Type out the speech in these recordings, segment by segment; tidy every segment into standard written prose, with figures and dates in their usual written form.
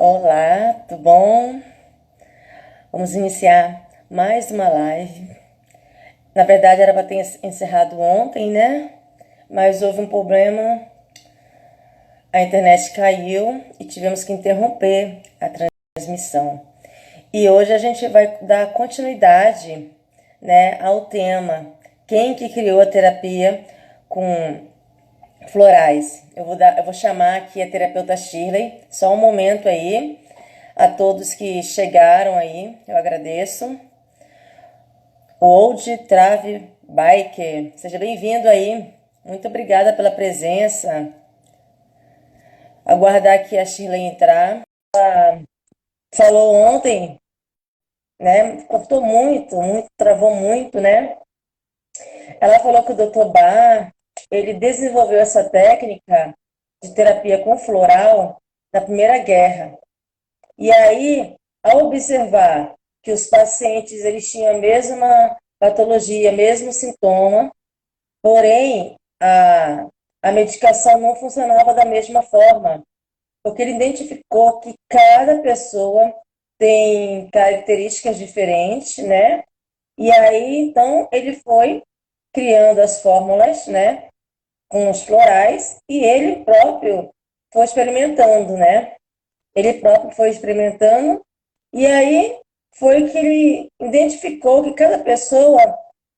Olá, tudo bom? Vamos iniciar mais uma live. Na verdade, era para ter encerrado ontem, né? Mas houve um problema, a internet caiu e tivemos que interromper a transmissão. E hoje a gente vai dar continuidade, né, ao tema: quem que criou a terapia com florais? Eu vou chamar aqui a terapeuta Shirley. Só um momento aí. A todos que chegaram aí, eu agradeço. O Old Trave Biker, seja bem-vindo aí. Muito obrigada pela presença. Aguardar aqui a Shirley entrar. Ela falou ontem, né? Cortou muito, travou muito, né? Ela falou que o Dr. Bar, ele desenvolveu essa técnica de terapia com floral na Primeira Guerra. E aí, ao observar que os pacientes eles tinham a mesma patologia, mesmo sintoma, porém a medicação não funcionava da mesma forma, porque ele identificou que cada pessoa tem características diferentes, né? E aí, então, ele foi criando as fórmulas, né, com os florais, e ele próprio foi experimentando, né? Ele próprio foi experimentando, e aí foi que ele identificou que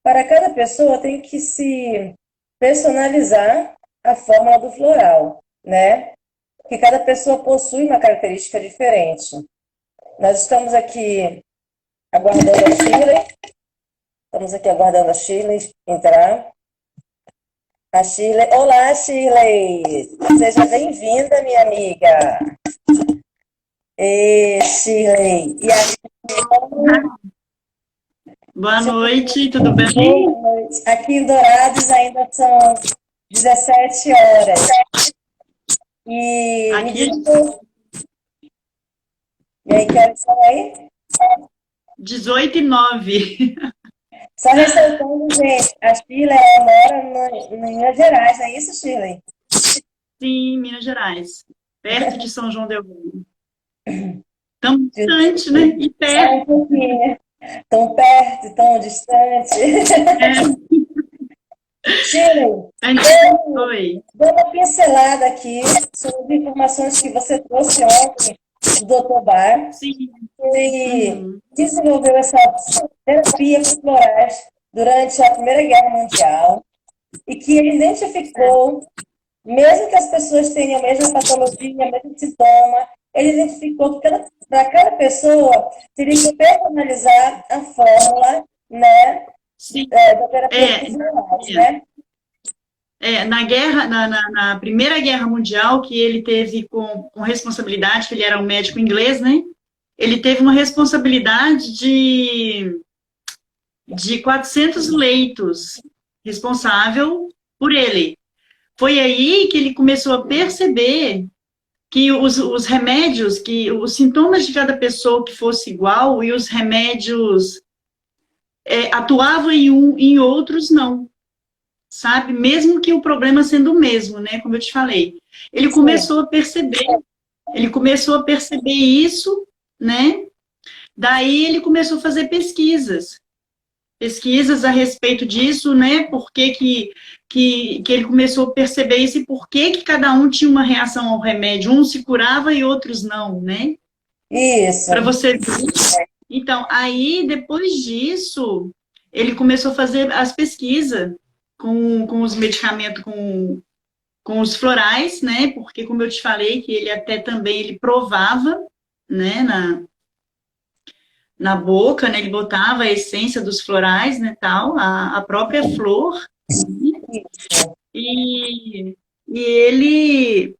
para cada pessoa tem que se personalizar a fórmula do floral, né? Que cada pessoa possui uma característica diferente. Nós estamos aqui aguardando a Shirley, entrar. A Shirley, olá Shirley, seja bem-vinda, minha amiga. Shirley, e a Boa noite, tudo boa bem? noite. Aqui em Dourados ainda são 17 horas. E me Aqui é diz, e aí, que horas são aí? 18h09. Só ressaltando, gente, a Shirley ela mora no Minas Gerais, não é isso, Shirley? Sim, Minas Gerais, perto de São João del Rei. Tão distante, né? E Só perto. um pouquinho. Tão perto, tão distante. É. Shirley, Oi. dou uma pincelada aqui sobre informações que você trouxe ontem do Dr. Bar. Sim. Ele Uhum. desenvolveu essa terapia com florais durante a Primeira Guerra Mundial e que ele identificou, mesmo que as pessoas tenham a mesma patologia, o mesmo sintoma, ele identificou que para cada pessoa teria que personalizar a fórmula, né, Sim. da terapia com É, florais, né? na guerra, na Primeira Guerra Mundial, que ele teve com responsabilidade, que ele era um médico inglês, né? Ele teve uma responsabilidade de 400 leitos, responsável por ele. Foi aí que ele começou a perceber que os remédios, que os sintomas de cada pessoa que fosse igual e os remédios atuavam em outros não, sabe? Mesmo que o problema sendo o mesmo, né? Como eu te falei. Ele Sim. começou a perceber, ele começou a perceber isso, né? Daí ele começou a fazer pesquisas a respeito disso, né? Por que ele começou a perceber isso e por que cada um tinha uma reação ao remédio. Um se curava e outros não, né? Isso. Para você ver. Então, aí, depois disso, ele começou a fazer as pesquisas com os medicamentos, com os florais, né? Porque, como eu te falei, que ele até também ele provava, né? Na boca, né? Ele botava a essência dos florais, né? Tal, a própria flor. E, e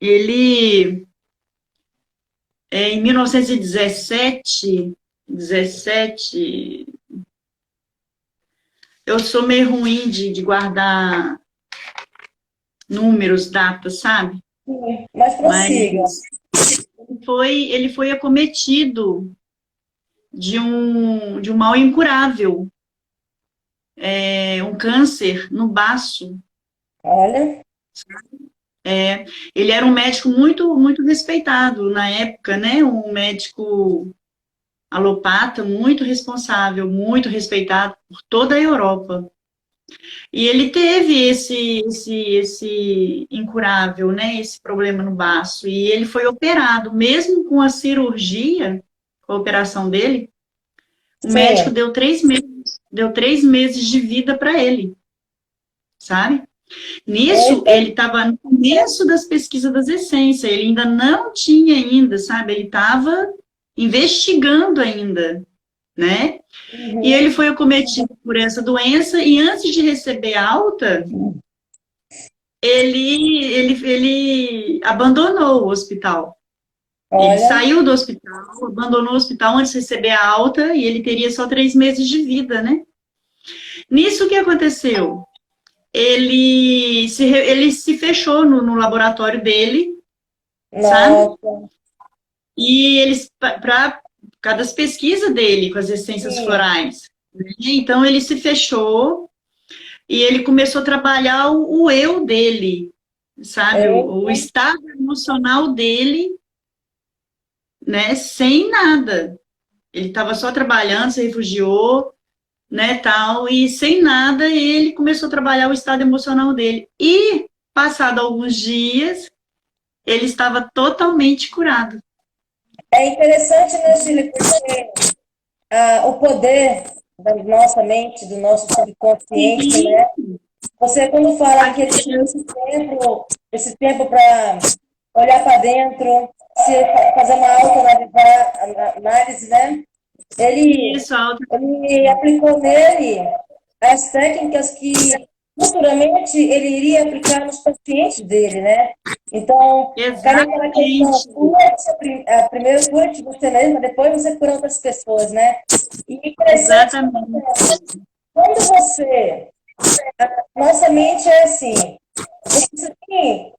ele em 1917, 17, eu sou meio ruim de guardar números, datas, sabe? Sim. Mas prossiga. Mas ele foi acometido de um mal incurável, um câncer no baço. Olha. Ele era um médico muito respeitado na época, né? Um médico alopata muito responsável, muito respeitado por toda a Europa. E ele teve esse incurável, né? Esse problema no baço. E ele foi operado, mesmo com a cirurgia, com a operação dele, o médico Sim. deu 3 meses de vida para ele, sabe? Nisso, Eita. ele estava no começo das pesquisas das essências, ele ainda não tinha ainda, sabe? Ele estava investigando ainda, né? E Uhum. ele foi acometido por essa doença e antes de receber alta, ele abandonou o hospital. Ele Olha, saiu do hospital, abandonou o hospital antes de receber a alta e ele teria só 3 meses de vida, né? Nisso, o que aconteceu? Ele se fechou no laboratório dele, sabe? nossa, E eles, para cada pesquisa dele com as essências sim. florais, né? Então ele se fechou e ele começou a trabalhar o eu dele, sabe? O Eita. estado emocional dele, né? Sem nada. Ele estava só trabalhando, se refugiou, né, tal, e sem nada ele começou a trabalhar o estado emocional dele. E, passado alguns dias, ele estava totalmente curado. É interessante, né, Shirley, porque o poder da nossa mente, do nosso subconsciente, E né? Você, quando fala que ele tem aquilo, esse tempo para olhar para dentro, fazer uma autoanálise, né? Ele, isso, a outra ele aplicou nele as técnicas que futuramente ele iria aplicar nos pacientes dele, né? Então, cai naquela questão, exatamente, primeiro cura-te você mesma, depois você cura outras pessoas, né? E interessante que exatamente. quando você, nossa mente é assim, você tem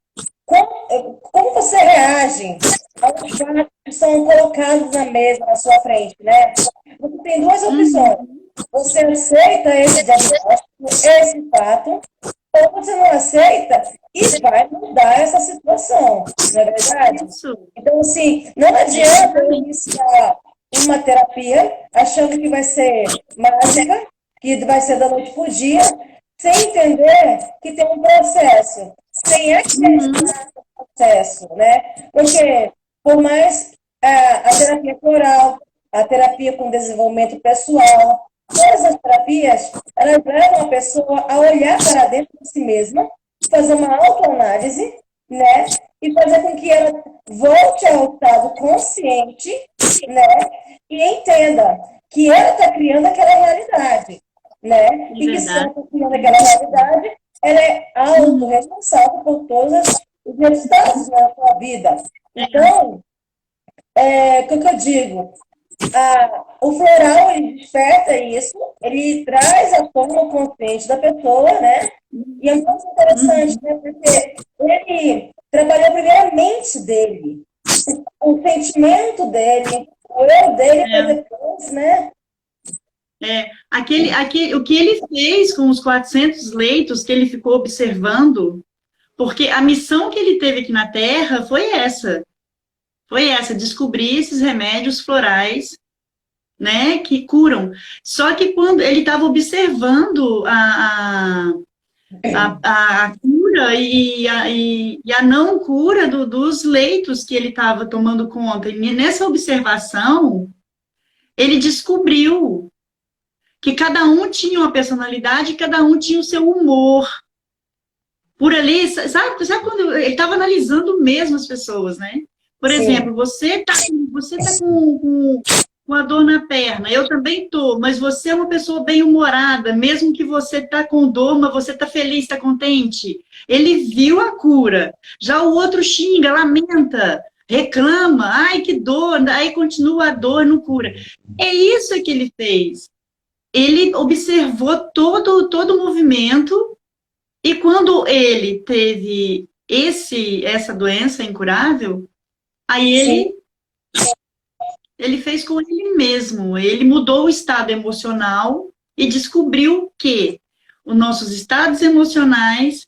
como você reage aos fatos que são colocados na mesa, na sua frente, né? Você tem duas opções. Uhum, Você aceita esse diagnóstico, esse fato, ou você não aceita e vai mudar essa situação, não é verdade? isso, Então, assim, não adianta eu exatamente. iniciar uma terapia achando que vai ser mágica, que vai ser da noite para o dia, sem entender que tem um processo, sem Uhum, acreditar no processo, né? Porque, por mais a terapia floral, a terapia com desenvolvimento pessoal, todas as terapias, elas levam a pessoa a olhar para dentro de si mesma, fazer uma autoanálise, né? E fazer com que ela volte ao estado consciente, né? E entenda que ela está criando aquela realidade, né? é E que se ela verdade. está criando aquela realidade, ela é Uhum, autorresponsável por todos os resultados na sua vida. é, Então, o que eu digo? O floral, ele desperta isso, ele traz a forma consciente da pessoa, né? E é muito interessante, uhum, né? Porque ele trabalhou primeiro a mente dele, o sentimento dele, o eu dele para é. depois, né? O que ele fez com os 400 leitos que ele ficou observando, porque a missão que ele teve aqui na Terra foi essa, descobrir esses remédios florais, né, que curam. Só que quando ele estava observando a cura e a não cura dos leitos que ele estava tomando conta, e nessa observação, ele descobriu que cada um tinha uma personalidade, cada um tinha o seu humor. Por ali, sabe quando ele estava analisando mesmo as pessoas, né? Por Sim, exemplo, você tá com a dor na perna, eu também tô, mas você é uma pessoa bem-humorada, mesmo que você tá com dor, mas você tá feliz, tá contente. Ele viu a cura. Já o outro xinga, lamenta, reclama, ai que dor, aí continua a dor, não cura. É isso que ele fez. Ele observou todo o movimento e quando ele teve essa doença incurável, aí sim, ele fez com ele mesmo, ele mudou o estado emocional e descobriu que os nossos estados emocionais,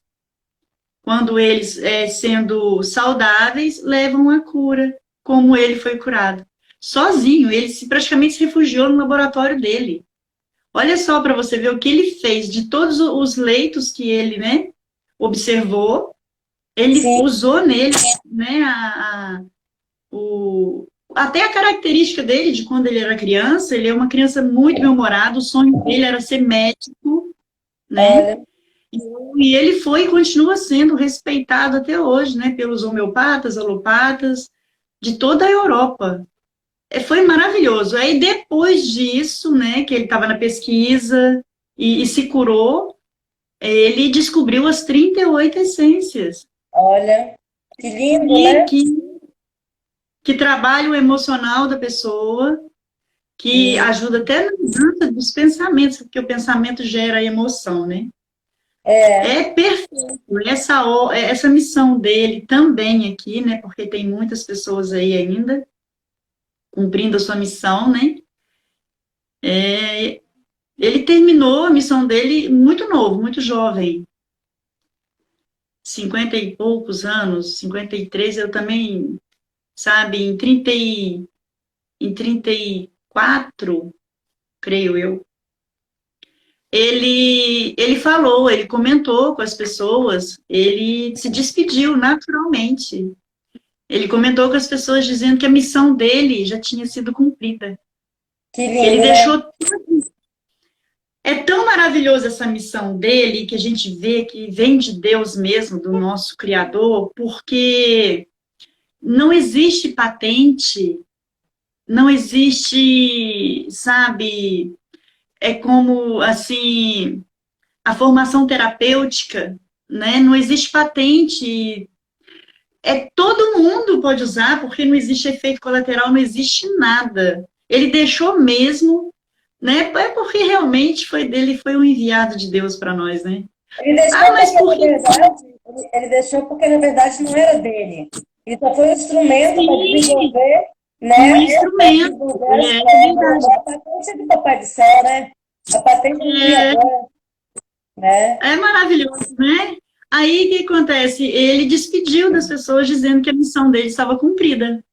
quando eles, sendo saudáveis, levam a cura, como ele foi curado. Sozinho, ele praticamente se refugiou no laboratório dele. Olha só para você ver o que ele fez de todos os leitos que ele, né, observou, ele Sim, usou nele, né, até a característica dele de quando ele era criança, ele é uma criança muito bem-humorada, o sonho dele era ser médico, né? olha, E ele foi e continua sendo respeitado até hoje, né, pelos homeopatas, alopatas, de toda a Europa. Foi maravilhoso. Aí depois disso, né, que ele estava na pesquisa e se curou, ele descobriu as 38 essências. olha, que lindo, E né? que trabalha o emocional da pessoa, que E ajuda até na mudança dos pensamentos, porque o pensamento gera emoção, né? é, É perfeito. Essa missão dele também aqui, né? Porque tem muitas pessoas aí ainda cumprindo a sua missão, né? É, ele terminou a missão dele muito novo, muito jovem, 50 e poucos anos, 53, eu também, sabe, em 34, creio eu. Ele falou, ele comentou com as pessoas, ele se despediu naturalmente. Ele comentou com as pessoas dizendo que a missão dele já tinha sido cumprida. que Que ele lindo, né? deixou. É tão maravilhosa essa missão dele, que a gente vê que vem de Deus mesmo, do nosso Criador, porque não existe patente, não existe, sabe, é como, assim, a formação terapêutica, né? Não existe patente, todo mundo pode usar, porque não existe efeito colateral, não existe nada. Ele deixou mesmo, né? É porque realmente foi um enviado de Deus para nós, né? Ele Ah, deixou mas porque, por na que verdade, ele deixou porque, na verdade, não era dele. Ele só foi um instrumento para sim, desenvolver, um né? Para instrumento? desenvolver, É verdade. a patente do Papai do Céu, né? A patente do É, Criador, né? é maravilhoso, né? Aí o que acontece? Ele despediu das pessoas dizendo que a missão dele estava cumprida.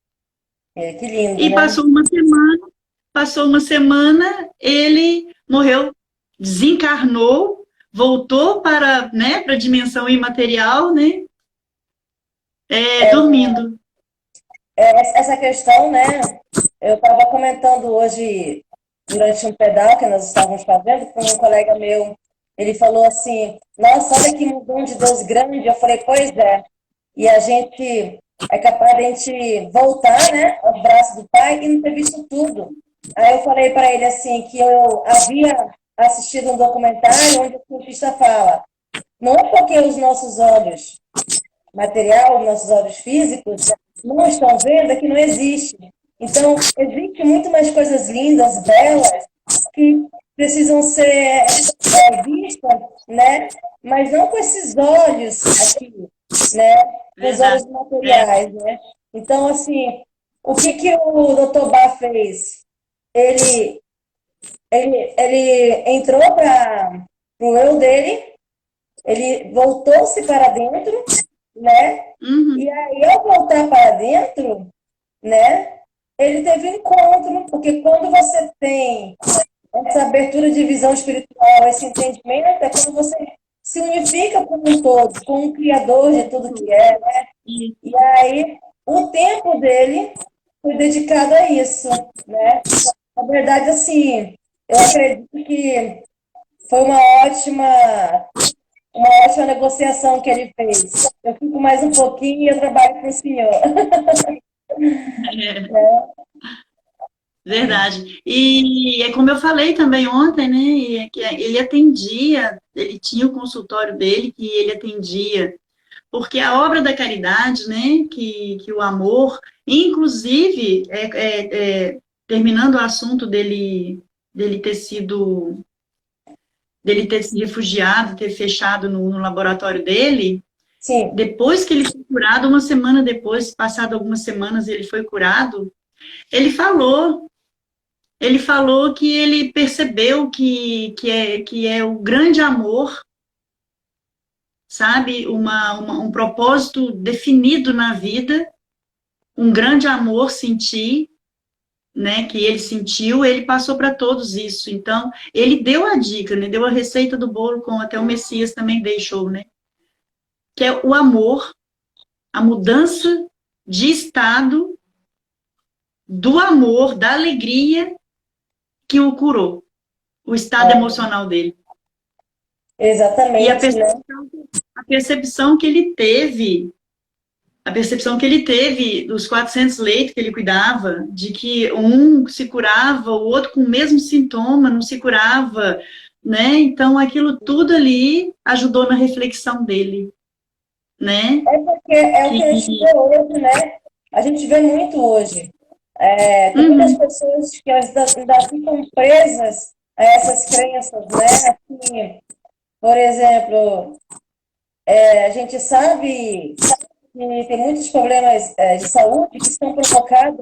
É, que lindo, E né? passou uma semana, ele morreu, desencarnou, voltou para, né, para a dimensão imaterial, né, dormindo. Essa questão, né? Eu estava comentando hoje, durante um pedal que nós estávamos fazendo, com um colega meu. Ele falou assim: Nossa, olha que mundão de Deus grande. Eu falei: Pois é. E a gente é capaz de a gente voltar, né, aos braços do Pai e não ter visto tudo. Aí eu falei para ele assim: que eu havia assistido um documentário onde o cientista fala: Não é porque os nossos olhos material, nossos olhos físicos, não estão vendo, é que não existe. Então, existe muito mais coisas lindas, belas, que precisam ser vistas, né? Mas não com esses olhos aqui, né? Com os Verdade. olhos É. materiais, né? Então, assim, o que que o Dr. Bach fez? Ele, ele entrou para o eu dele, ele voltou-se para dentro, né? E Uhum. aí, ao voltar para dentro, né? Ele teve um encontro, porque quando você tem essa abertura de visão espiritual, esse entendimento, é quando você se unifica com um todo, com um criador de tudo que é, né? E- E aí, o tempo dele foi dedicado a isso, né? Na verdade, assim, eu acredito que foi uma ótima negociação que ele fez. Eu fico mais um pouquinho e eu trabalho com o senhor. é, verdade. E é como eu falei também ontem, né? É que ele atendia, ele tinha o consultório dele que ele atendia, porque a obra da caridade, né? Que o amor, inclusive, terminando o assunto dele ter sido dele ter se refugiado, ter fechado no laboratório dele, Sim, depois que ele foi curado, uma semana depois, passado algumas semanas, ele foi curado, ele falou, ele falou que ele percebeu que é o grande amor sabe? Um propósito definido na vida, um grande amor sentir, né, que ele sentiu, ele passou para todos isso. Então, ele deu a dica, né, deu a receita do bolo, como até o Messias também deixou, né, que é o amor, a mudança de estado do amor, da alegria que o curou, o estado emocional dele. E Exatamente, né? a percepção que ele teve, a percepção que ele teve dos 400 leitos que ele cuidava, de que um se curava, o outro com o mesmo sintoma não se curava, né? Então, aquilo tudo ali ajudou na reflexão dele, né? É porque é o que a gente Que... vê hoje, né? A gente vê muito hoje. Tem muitas Uhum, pessoas que ainda ficam presas a essas crenças, né? Assim, por exemplo, a gente sabe que tem muitos problemas de saúde que são provocados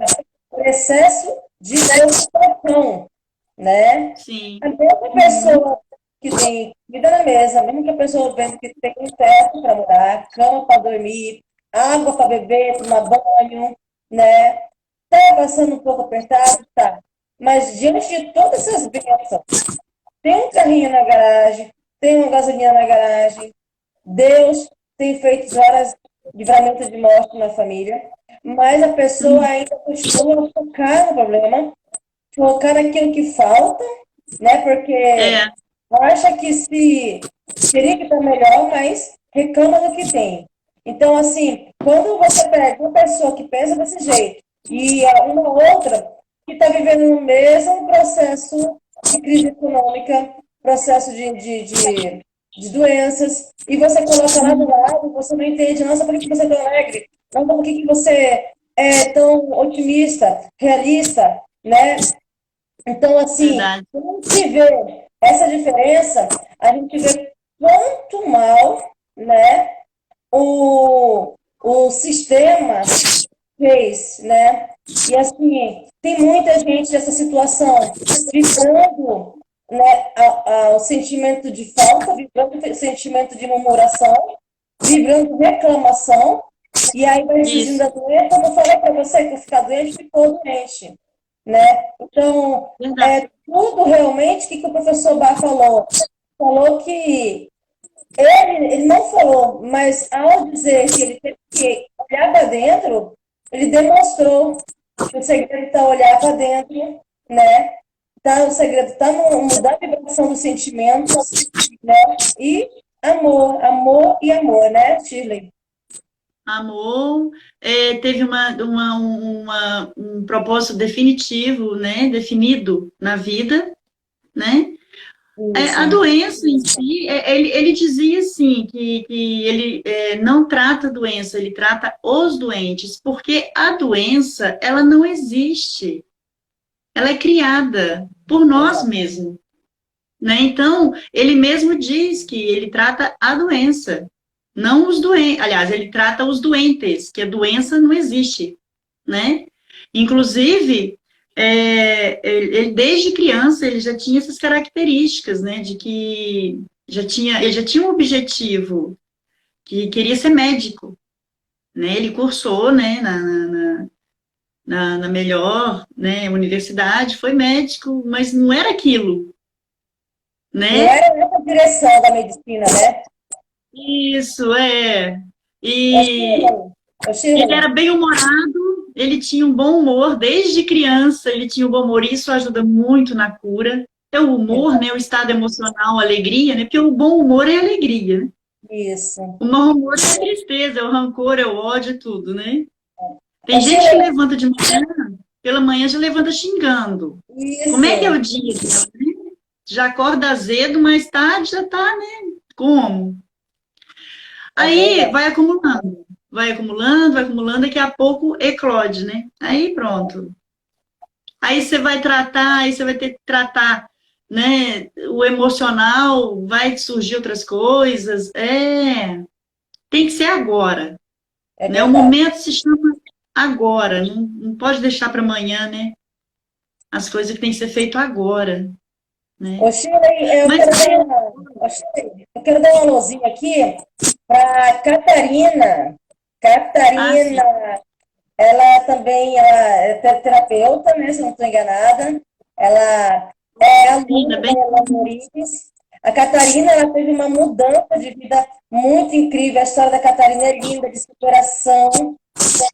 por excesso de preocupação, né? sim. A mesma Uhum, pessoa que tem comida na mesa, mesmo que a pessoa vendo que tem um teto para morar, cama para dormir, água para beber, tomar banho, né? Tá passando um pouco apertado, tá. Mas diante de todas essas bênçãos, tem um carrinho na garagem, tem uma gasolina na garagem, Deus tem feito várias livramentos de morte na família, mas a pessoa uhum. ainda continua a focar no problema, focar naquilo que falta, né? Porque É, acha que se teria que estar melhor, mas reclama do que tem. Então, assim, quando você pega uma pessoa que pensa desse jeito e uma outra que está vivendo o mesmo processo de crise econômica, processo de doenças, e você coloca lá do lado, você não entende, nossa, por que você é tão alegre? Nossa, por que você é tão otimista, realista, né? Então, assim, verdade. quando a gente vê essa diferença, a gente vê quanto mal, né, o sistema fez, né? E assim, tem muita gente nessa situação vibrando, né, o sentimento de falta, vibrando o sentimento de murmuração, vibrando reclamação, e aí vai surgindo Isso, a doença. Como eu falei para você, que ficar doente, ficou doente, né? Então, verdade. tudo realmente, o que o professor Bach falou? Falou que ele não falou, mas ao dizer que ele teve que olhar para dentro, ele demonstrou que o segredo está olhar para dentro, né? O segredo está no mudar a vibração dos sentimentos, né? E amor, amor e amor, né, Shirley? Amor, teve um propósito definitivo, né? Definido na vida, né? A Isso. doença em si, ele dizia assim, que ele não trata a doença, ele trata os doentes, porque a doença, ela não existe, ela é criada por nós Exato. mesmos, né? Então, ele mesmo diz que ele trata a doença, não os doentes, aliás, ele trata os doentes, que a doença não existe, né? Inclusive, ele, desde criança, ele já tinha essas características, né, de que ele já tinha um objetivo, que queria ser médico, né, ele cursou, né, na melhor, né, universidade, foi médico, mas não era aquilo, Não né? era essa direção da medicina, né? Isso, é. Ô, E Shirley, ô, ele Shirley, era bem humorado, ele tinha um bom humor, desde criança ele tinha um bom humor, e isso ajuda muito na cura. Então, o humor, né, o estado emocional, a alegria, né, porque o bom humor é alegria, né? isso. O mau humor é a tristeza, é o rancor, é o ódio, é tudo, né? Ô, Tem gente que Shirley, levanta de manhã, pela manhã já levanta xingando. Como é que é o isso. dia dela, né? Já acorda azedo, mais tarde já tá, né? Como? É Aí verdade. vai acumulando, daqui a pouco eclode, né? Aí pronto. Aí você vai tratar, aí você vai ter que tratar, né? O emocional, vai surgir outras coisas. Tem que ser agora, É né? O verdade. momento se chama agora, não pode deixar para amanhã, né? As coisas que têm que ser feito agora, né? Ô, Shirley, Mas Ô, Shirley, eu quero dar uma luzinha aqui. Para Catarina. Ah, sim. Catarina, ela também ela é terapeuta, né? Se eu não estou enganada. Ela é Bem-vinda, aluna da bem. Elaine Morives. A Catarina, ela teve uma mudança de vida muito incrível. A história da Catarina é linda, de superação,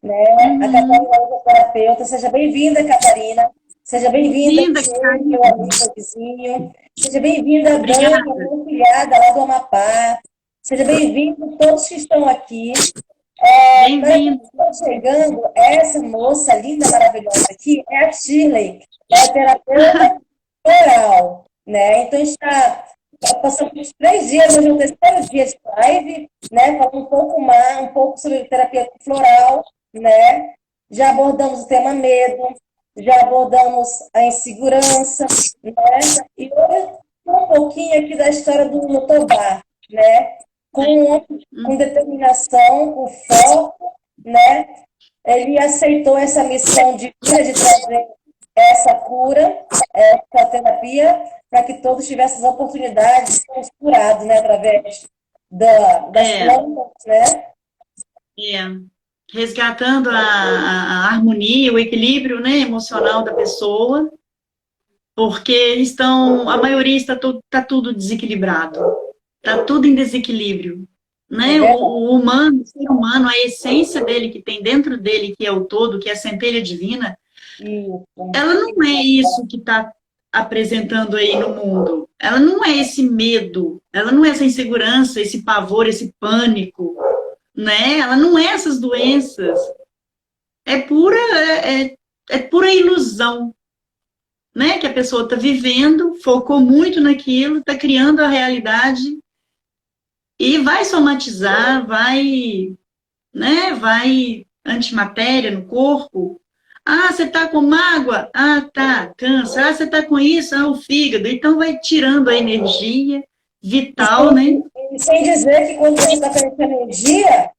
né? A Uhum. Catarina é terapeuta. Seja bem-vinda, Catarina. Seja bem-vinda, Linda, Tchê, meu Karina. amigo vizinho. Seja bem-vinda, Dan, que é Obrigada. minha filhada lá do Amapá. Seja bem-vindo todos que estão aqui. Para quem Bem-vinda. está chegando, essa moça linda, maravilhosa aqui é a Shirley, é a terapeuta floral, né? Então está passando por 3 dias, hoje é o terceiro dia de live, né? Falando um pouco mais, um pouco sobre terapia floral, né? Já abordamos o tema medo, já abordamos a insegurança, né? E hoje um pouquinho aqui da história do Motobá, né? Com, com Hum, determinação, com foco, né? Ele aceitou essa missão divina de trazer essa cura, essa terapia, para que todos tivessem as oportunidades de serem curados, né? Através das É, plantas, né? é. Resgatando a harmonia, o equilíbrio, né, emocional da pessoa, porque a maioria tá tudo desequilibrado, tá tudo em desequilíbrio, É né? verdade. O humano, o ser humano, a essência dele que tem dentro dele, que é o todo, que é a centelha divina, Isso. ela não é isso que está apresentando aí no mundo. Ela não é esse medo, ela não é essa insegurança, esse pavor, esse pânico, né? Ela não é essas doenças. É pura, é pura ilusão, né? Que a pessoa está vivendo, focou muito naquilo, está criando a realidade e vai somatizar, vai antimatéria no corpo. Ah, você está com mágoa? Ah, tá, câncer. Ah, você está com isso? Ah, o fígado. Então vai tirando a energia E vital, sem, né? e sem dizer que quando você está com essa energia,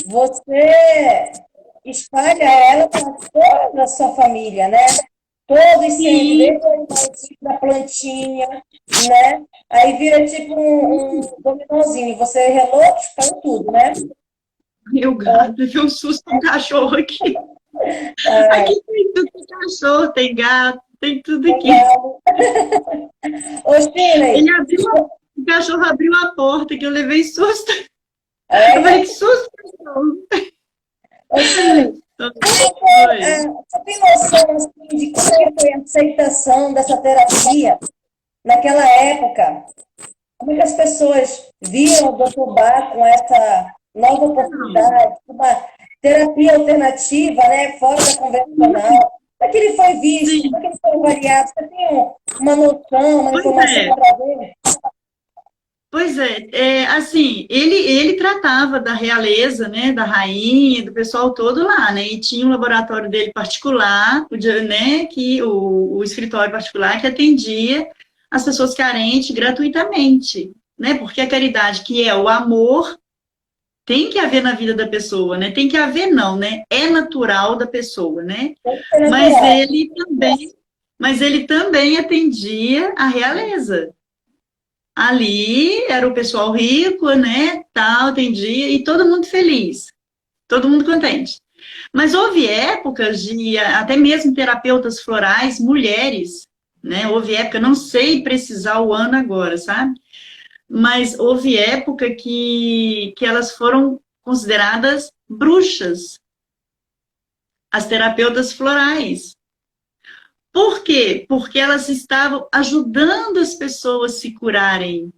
você espalha ela para toda a sua família, né? Todos sentem, Sim, desde o animalzinho da plantinha, né? Aí vira tipo um dominózinho, você relou, caiu tudo, né? meu gato, deu um susto com um cachorro aqui. Ai, Aqui tem tudo, tem cachorro, tem gato, tem tudo aqui. legal. Ô, Ele Shirley, abriu, o cachorro abriu a porta que eu levei susto. Eu falei, é, que susto, cachorro. ô, Shirley, como foi, Oi. você tem noção assim, de como que foi a aceitação dessa terapia naquela época? Como é que as pessoas viam o Dr. Bach com essa nova Não. oportunidade, uma terapia alternativa, né, fora da convencional? Como é que ele foi visto? Como é Sim, que ele foi avaliado? Você tem uma noção, uma pois informação é. para trazer? Pois é, assim, ele tratava da realeza, né, da rainha, do pessoal todo lá, né, e tinha um laboratório dele particular, né, o escritório particular que atendia as pessoas carentes gratuitamente, né, porque a caridade, que é o amor, tem que haver na vida da pessoa, né, tem que haver não, né, é natural da pessoa, né, Tem que ser mas natural. ele também atendia a realeza. Ali era o pessoal rico, né, tal, tem dia, e todo mundo feliz, todo mundo contente. Mas houve épocas de até mesmo terapeutas florais, mulheres, né? Houve época, não sei precisar o ano agora, sabe? Mas houve época que elas foram consideradas bruxas, as terapeutas florais. Por quê? Porque elas estavam ajudando as pessoas a se curarem.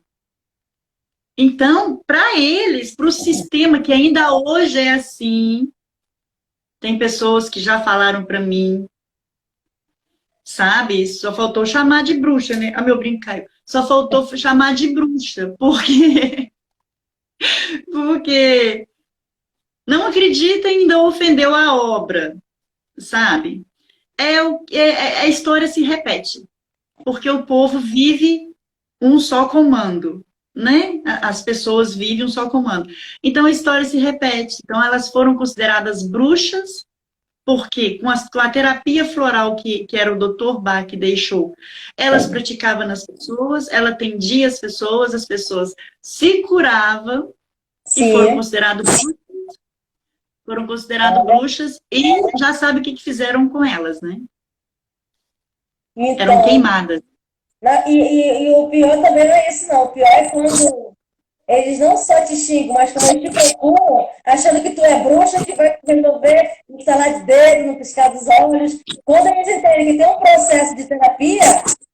Então, para eles, para o sistema que ainda hoje é assim, tem pessoas que já falaram para mim, sabe? Só faltou chamar de bruxa, né? Ah, meu brinco caiu. Só faltou chamar de bruxa, porque não acredita e ainda ofendeu a obra, sabe? A história se repete, porque o povo vive um só comando, né? As pessoas vivem um só comando. Então a história se repete. Então elas foram consideradas bruxas, porque com a terapia floral que era o Dr. Bach que deixou, elas praticavam nas pessoas, ela atendia as pessoas se curavam, que foram Sim. consideradas bruxas e já sabe o que fizeram com elas, né? Eram Então, queimadas. e o pior também não é isso, não. O pior é quando eles não só te xingam, mas quando eles te procuram, achando que tu é bruxa, que vai resolver no estalar de dedo, no piscar dos olhos. Quando eles entendem que tem um processo de terapia,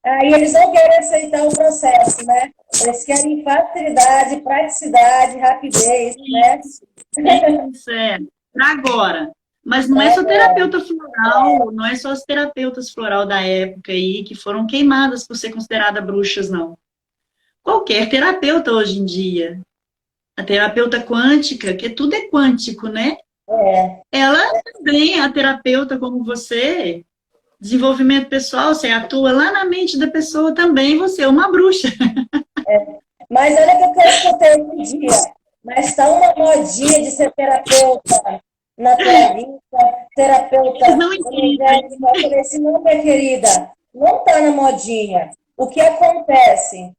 aí eles não querem aceitar o processo, né? Eles querem facilidade, praticidade, rapidez, né? Isso, isso é. Para agora. Mas não é só Agora, terapeuta floral, não é só as terapeutas floral da época aí que foram queimadas por ser consideradas bruxas, não. Qualquer terapeuta hoje em dia. A terapeuta quântica, que tudo é quântico, né? é. Ela também, a terapeuta como você, desenvolvimento pessoal, você atua lá na mente da pessoa também, você é uma bruxa. Mas olha o que eu escutei esse dia. Mas está uma modinha de ser terapeuta naturalista, Eles terapeuta não entendem. energética. Eu falei assim, não, minha querida, não está na modinha. O que acontece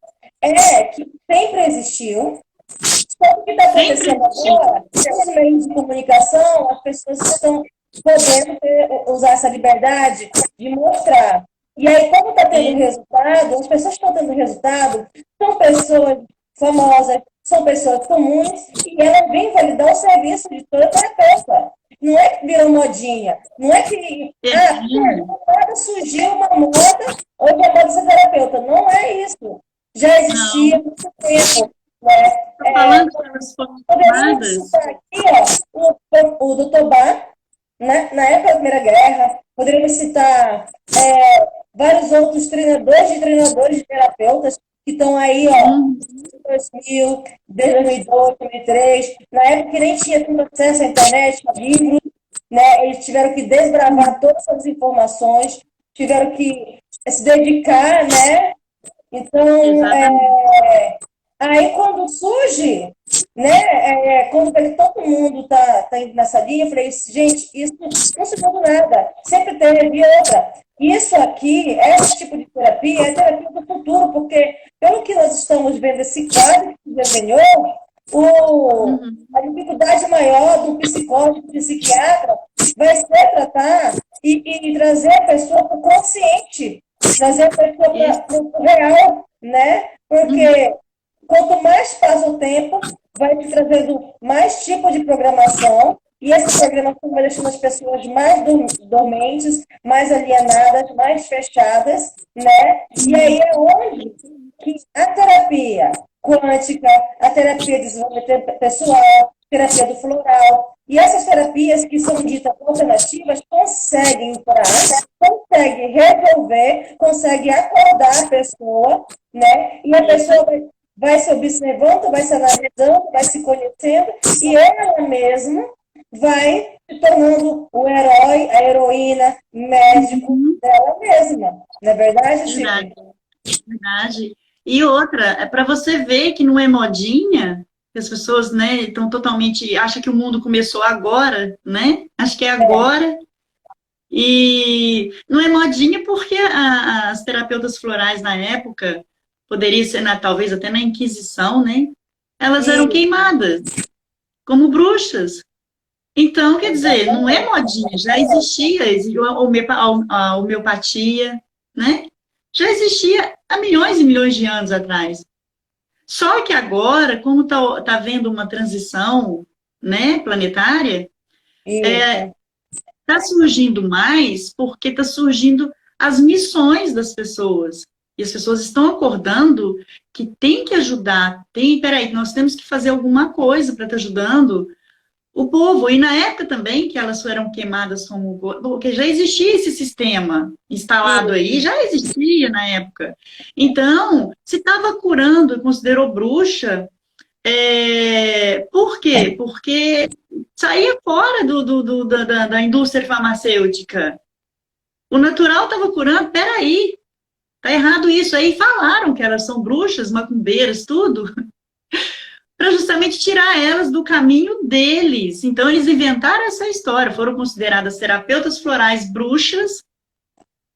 é que sempre existiu, só que o que está Sempre acontecendo existiu. agora, nos meios de comunicação, as pessoas estão podendo usar essa liberdade de mostrar. E aí, como está tendo E, resultado, as pessoas que estão tendo resultado são pessoas famosas, são pessoas comuns, e elas vêm validar o serviço de toda terapeuta. Não é que virou modinha, não é que, sim, do nada surgiu uma moda, hoje é moda ser terapeuta. Não é isso. Já existia há não. muito tempo. Né? Estou falando que elas foram Poderíamos queimadas. citar aqui o Dr. Bach, né? Na época da Primeira Guerra, poderíamos citar vários outros treinadores de terapeutas que estão aí, ó, Hum, em 2000, desde 2002, 2003, na época que nem tinha tanto acesso à internet, a livros, né? Eles tiveram que desbravar todas essas informações, tiveram que se dedicar, né? Então, exatamente. aí quando surge, né, quando vê que todo mundo tá indo nessa linha, eu falei, gente, isso não se muda nada, sempre teve outra. Isso aqui, esse tipo de terapia, é terapia do futuro, porque pelo que nós estamos vendo, esse quadro que desenhou, Uhum, a dificuldade maior do psicólogo, do psiquiatra, vai ser tratar e trazer a pessoa para o consciente, trazer a pessoa isso. para o real, né? Uhum, Porque quanto mais passa o tempo, vai te trazendo mais tipo de programação, e essa programação vai deixando as pessoas mais dormentes, mais alienadas, mais fechadas, né? E aí é onde que a terapia quântica, a terapia de desenvolvimento pessoal, terapia do floral, e essas terapias que são ditas alternativas conseguem entrar, conseguem resolver, conseguem acordar a pessoa, né? E a isso. pessoa vai se observando, vai se analisando, vai se conhecendo, e ela mesma vai se tornando o herói, a heroína, médico Uhum, dela mesma. Não é verdade, verdade, Silvia? verdade. E outra, é para você ver que não é modinha, que as pessoas, né, estão totalmente, acham que o mundo começou agora, né? Acho que é agora. E não é modinha porque as terapeutas florais na época, poderia ser talvez até na Inquisição, né? Elas eram E, queimadas como bruxas. Então, quer dizer, não é exatamente. modinha, já existia a homeopatia, né? Já existia há milhões e milhões de anos atrás. Só que agora, como tá havendo uma transição, né, planetária, Isso. está surgindo mais porque está surgindo as missões das pessoas. E as pessoas estão acordando que tem que ajudar, peraí, nós temos que fazer alguma coisa para estar ajudando o povo. E na época também que elas foram queimadas como. Porque já existia esse sistema instalado Isso. aí, já existia na época. Então, se estava curando e considerou bruxa, por quê? Porque saía fora da indústria farmacêutica. O natural estava curando, peraí, tá errado isso. Aí falaram que elas são bruxas, macumbeiras, tudo, para justamente tirar elas do caminho deles. Então, eles inventaram essa história, foram consideradas terapeutas florais bruxas,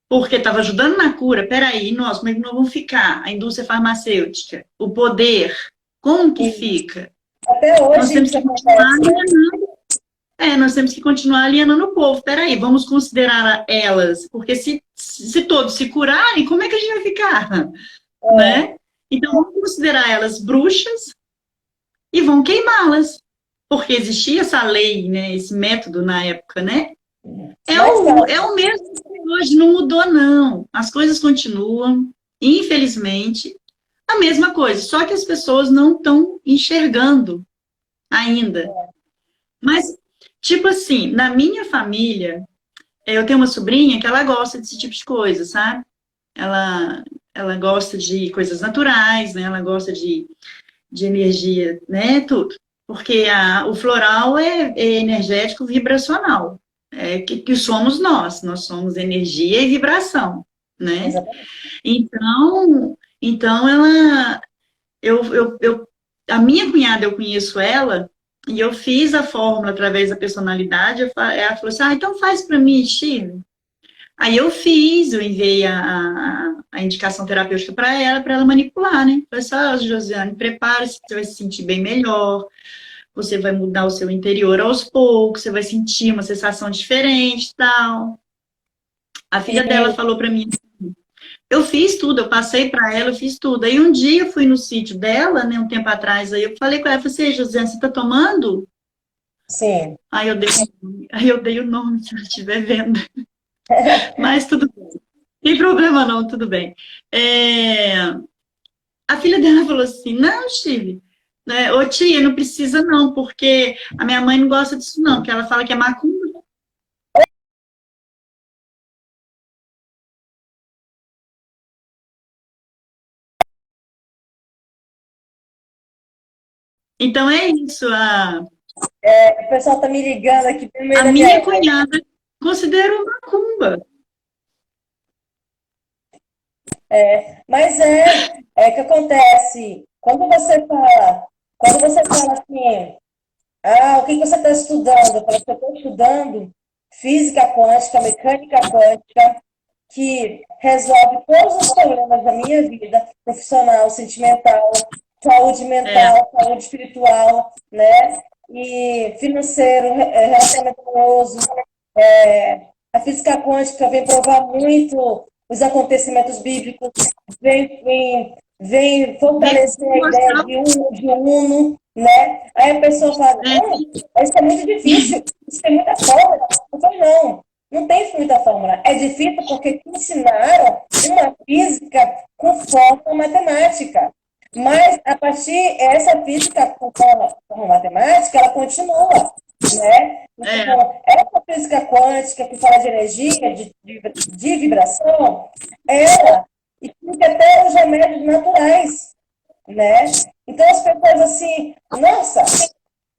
porque estava ajudando na cura. Peraí, nós, como é que nós vamos ficar? A indústria farmacêutica, o poder, como que Isso. fica? Até Nós hoje temos isso que continuar acontece, né? alienando. Nós temos que continuar alienando o povo. Peraí, vamos considerar elas, porque se todos se curarem, como é que a gente vai ficar? É, Né? Então, vamos considerar elas bruxas e vão queimá-las. Porque existia essa lei, né, esse método na época, né? mas É o mesmo que hoje, não mudou, não. As coisas continuam, infelizmente, a mesma coisa, só que as pessoas não estão enxergando ainda. Mas, tipo assim, na minha família, eu tenho uma sobrinha que ela gosta desse tipo de coisa, sabe? Ela, ela gosta de coisas naturais, né? Ela gosta de energia, né? Tudo. Porque o floral é energético vibracional, que somos nós. Nós somos energia e vibração, né? exatamente. Então ela, a minha cunhada, eu conheço ela, e eu fiz a fórmula através da personalidade, ela falou assim, então faz para mim, Chile. Aí eu fiz, eu enviei a indicação terapêutica para ela manipular, né? Falei assim, Josiane, prepare-se, você vai se sentir bem melhor, você vai mudar o seu interior aos poucos, você vai sentir uma sensação diferente e tal. A filha dela E, falou para mim, eu fiz tudo, eu passei para ela, eu fiz tudo. Aí um dia eu fui no sítio dela, né, um tempo atrás, aí eu falei com ela, falei assim, Josiane, você tá tomando? sim. Aí eu dei o nome, se ela estiver vendo. Mas tudo bem. Tem problema não, tudo bem. A filha dela falou assim, não, Chile, né, ô tia, não precisa não, porque a minha mãe não gosta disso não, porque ela fala que é macumba. Então é isso, O pessoal tá me ligando aqui no meio a da minha minha live. cunhada considerou macumba. Mas que acontece, quando você fala assim, o que você está estudando? Eu falo que eu estou estudando física quântica, mecânica quântica, que resolve todos os problemas da minha vida, profissional, sentimental, saúde É, mental, saúde espiritual, né? E financeiro, relacionamento amoroso. A física quântica vem provar muito os acontecimentos bíblicos, vem vem fortalecer a ideia mostrar, de uno, né? Aí a pessoa fala, né, isso é muito difícil, isso tem muita fórmula. Eu falo, não tem muita fórmula. É difícil porque te ensinaram uma física com fórmula matemática. Mas, a partir, essa física com fórmula matemática, ela continua, né? é, Então, essa física quântica que fala de energia, de vibração, ela explica até os remédios naturais, né? Então, as pessoas assim, nossa,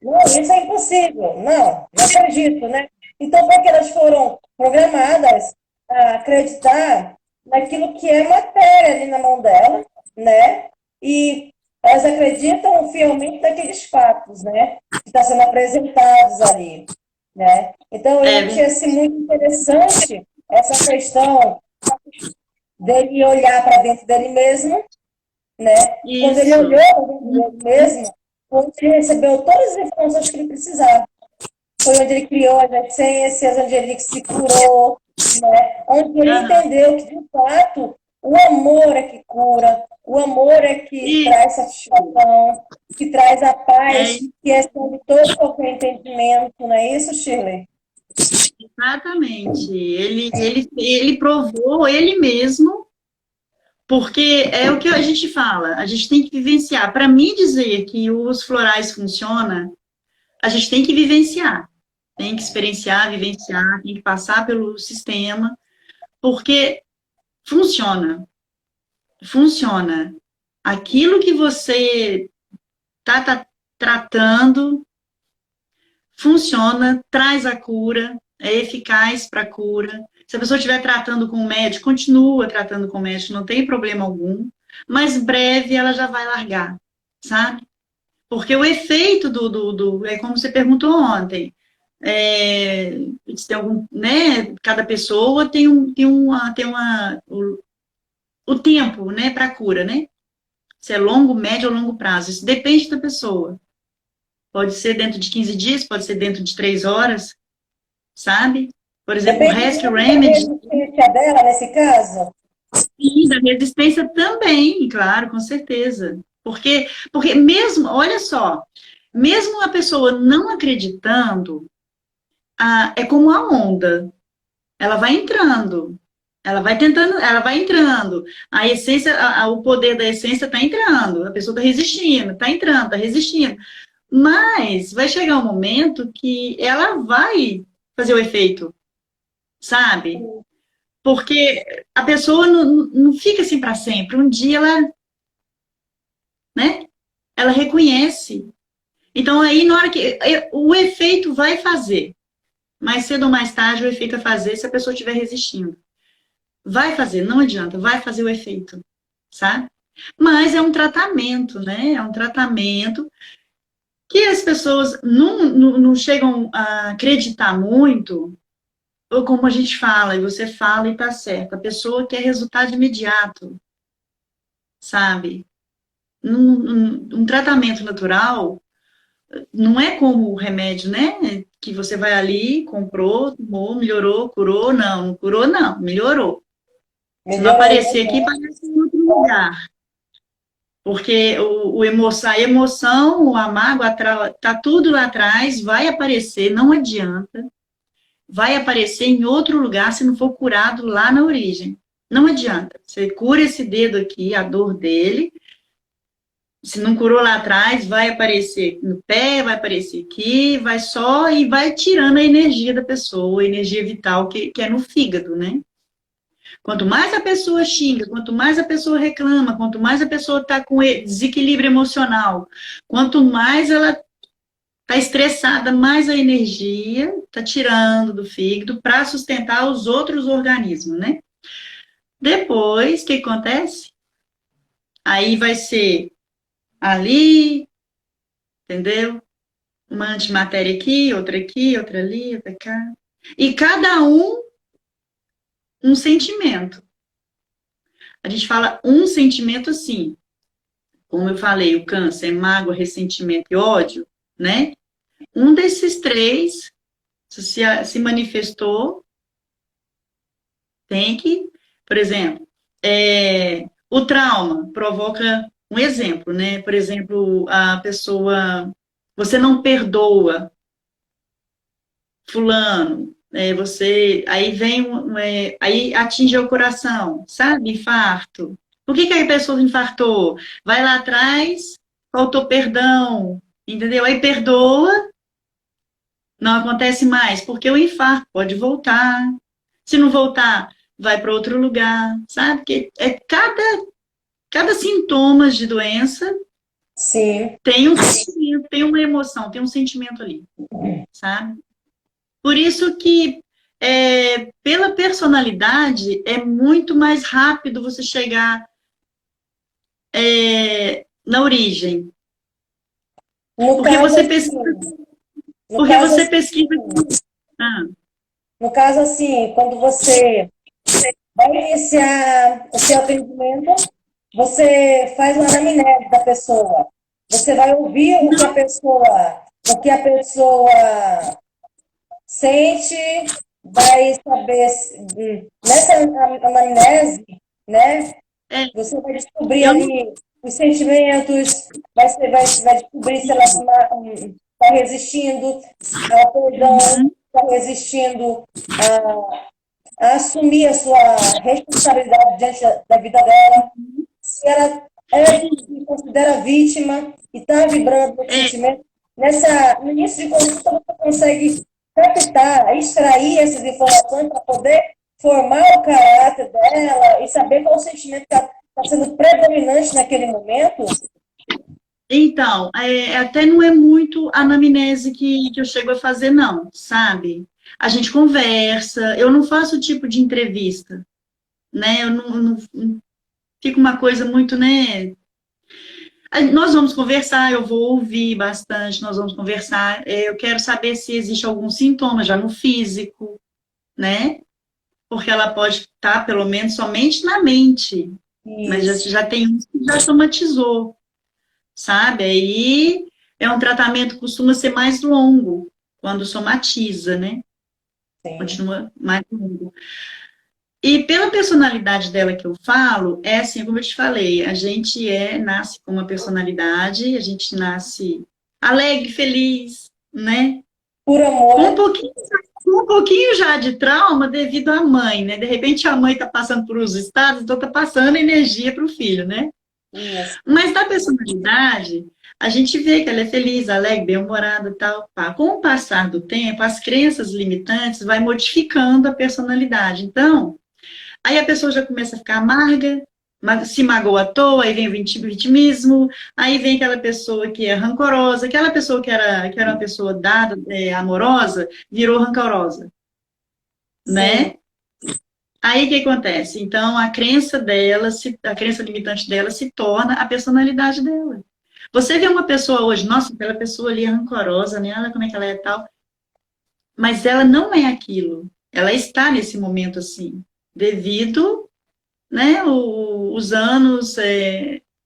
não, isso é impossível, não acredito, né? Então, porque elas foram programadas a acreditar naquilo que é matéria ali na mão dela, né? E elas acreditam fielmente naqueles fatos, né? Que estão sendo apresentados ali, né? Então, eu é, achei assim, muito interessante essa questão dele olhar para dentro dele mesmo, né? Quando ele olhou isso. para dentro dele mesmo, quando ele recebeu todas as informações que ele precisava. Foi onde ele criou as essências, onde ele se curou, né? Onde ele Aham. entendeu que, de fato, o amor é que cura, o amor é que E traz satisfação, que traz a é paz, que é sobre todo qualquer entendimento, não é isso, Shirley? exatamente. Ele provou ele mesmo, porque é o que a gente fala, a gente tem que vivenciar. Para mim dizer que os florais funcionam, a gente tem que vivenciar, tem que experienciar, vivenciar, tem que passar pelo sistema, porque funciona, funciona. Aquilo que você está tratando funciona, traz a cura, é eficaz para a cura. Se a pessoa estiver tratando com o médico, continua tratando com o médico, não tem problema algum, mas breve ela já vai largar, sabe? Porque o efeito é como você perguntou ontem, é, se tem algum, né, cada pessoa o tempo, né, para a cura, né? Se é longo, médio ou longo prazo, isso depende da pessoa. Pode ser dentro de 15 dias, pode ser dentro de 3 horas, sabe? Por exemplo, o Depende Rescue muito da Remedy, resistência dela, nesse caso. e da resistência também, claro, com certeza. Porque mesmo, olha só, mesmo a pessoa não acreditando, é como a onda. Ela vai entrando, ela vai tentando, ela vai entrando. A essência, o poder da essência está entrando, a pessoa está resistindo, está entrando, está resistindo. Mas vai chegar um momento que ela vai fazer o efeito, sabe? Porque a pessoa não fica assim para sempre. Um dia ela, né? Ela reconhece. Então aí na hora que o efeito vai fazer, mais cedo ou mais tarde o efeito vai fazer se a pessoa estiver resistindo. Vai fazer, não adianta, vai fazer o efeito, sabe? Mas é um tratamento, né? É um tratamento que as pessoas não chegam a acreditar muito, ou como a gente fala, e você fala e tá certo, a pessoa quer resultado imediato, sabe? Um tratamento natural não é como o remédio, né? Que você vai ali, comprou, tomou, melhorou, curou, não curou, não, melhorou. Se não Melhorou, aparecer aqui, parece em outro lugar. Porque a emoção, a mágoa, tá tudo lá atrás, vai aparecer, não adianta. Vai aparecer em outro lugar se não for curado lá na origem. Não adianta. Você cura esse dedo aqui, a dor dele. Se não curou lá atrás, vai aparecer no pé, vai aparecer aqui, vai só e vai tirando a energia da pessoa, a energia vital que é no fígado, né? Quanto mais a pessoa xinga, quanto mais a pessoa reclama, quanto mais a pessoa está com desequilíbrio emocional, quanto mais ela está estressada, mais a energia está tirando do fígado para sustentar os outros organismos, né? Depois, o que acontece? Aí vai ser ali, entendeu? Uma antimatéria aqui, outra ali, outra cá. E cada um sentimento. A gente fala um sentimento assim. Como eu falei, o câncer, mágoa, ressentimento e ódio, né? Um desses três se manifestou, tem que, por exemplo, o trauma provoca um exemplo, né? Por exemplo, a pessoa, você não perdoa fulano, aí vem, aí atinge o coração, sabe? Infarto. Por que a pessoa infartou? Vai lá atrás, faltou perdão, entendeu? Aí perdoa, não acontece mais, porque o infarto pode voltar. Se não voltar, vai para outro lugar, sabe? Porque cada sintoma de doença Sim. tem um sentimento, tem uma emoção, tem um sentimento ali, sabe? Por isso que, pela personalidade, é muito mais rápido você chegar na origem. No Porque caso, você pesquisa. assim, no Porque caso, você assim, pesquisa. Ah, no caso, assim, quando você vai iniciar o seu atendimento, você faz uma anamnese da pessoa. Você vai ouvir o que a pessoa sente, vai saber nessa anamnese, né? é, Você vai descobrir eu não. ali os sentimentos, vai descobrir se ela está resistindo ao perdão, Uhum, está resistindo a assumir a sua responsabilidade diante da vida dela. Se ela se considera vítima e está vibrando esse é, sentimento, no início de consulta você consegue captar, extrair essas informações para poder formar o caráter dela e saber qual o sentimento que está sendo predominante naquele momento. então, até não é muito anamnese que eu chego a fazer, não, sabe? A gente conversa, eu não faço o tipo de entrevista, né? Eu não fica uma coisa muito, né? Nós vamos conversar, eu vou ouvir bastante, nós vamos conversar. Eu quero saber se existe algum sintoma já no físico, né? Porque ela pode estar, pelo menos, somente na mente, mas Isso. já tem uns que já somatizou, sabe? Aí é um tratamento que costuma ser mais longo, quando somatiza, né? Sim. Continua mais longo. E pela personalidade dela que eu falo, é assim, como eu te falei, a gente nasce com uma personalidade, a gente nasce alegre, feliz, né? Por Com amor. um pouquinho já de trauma devido à mãe, né? De repente a mãe está passando por os estados, então está passando energia para o filho, né? Isso. Mas da personalidade, a gente vê que ela é feliz, alegre, bem-humorada e tal. Pá. Com o passar do tempo, as crenças limitantes vai modificando a personalidade. Então, aí a pessoa já começa a ficar amarga, se magoa à toa, aí vem o vitimismo, aí vem aquela pessoa que é rancorosa, aquela pessoa que era uma pessoa dada, amorosa, virou rancorosa, Sim. né? Aí o que acontece? Então a crença dela, a crença limitante dela se torna a personalidade dela. Você vê uma pessoa hoje, nossa, aquela pessoa ali é rancorosa, né? Olha como é que ela é tal. Mas ela não é aquilo. Ela está nesse momento assim, devido, né, os anos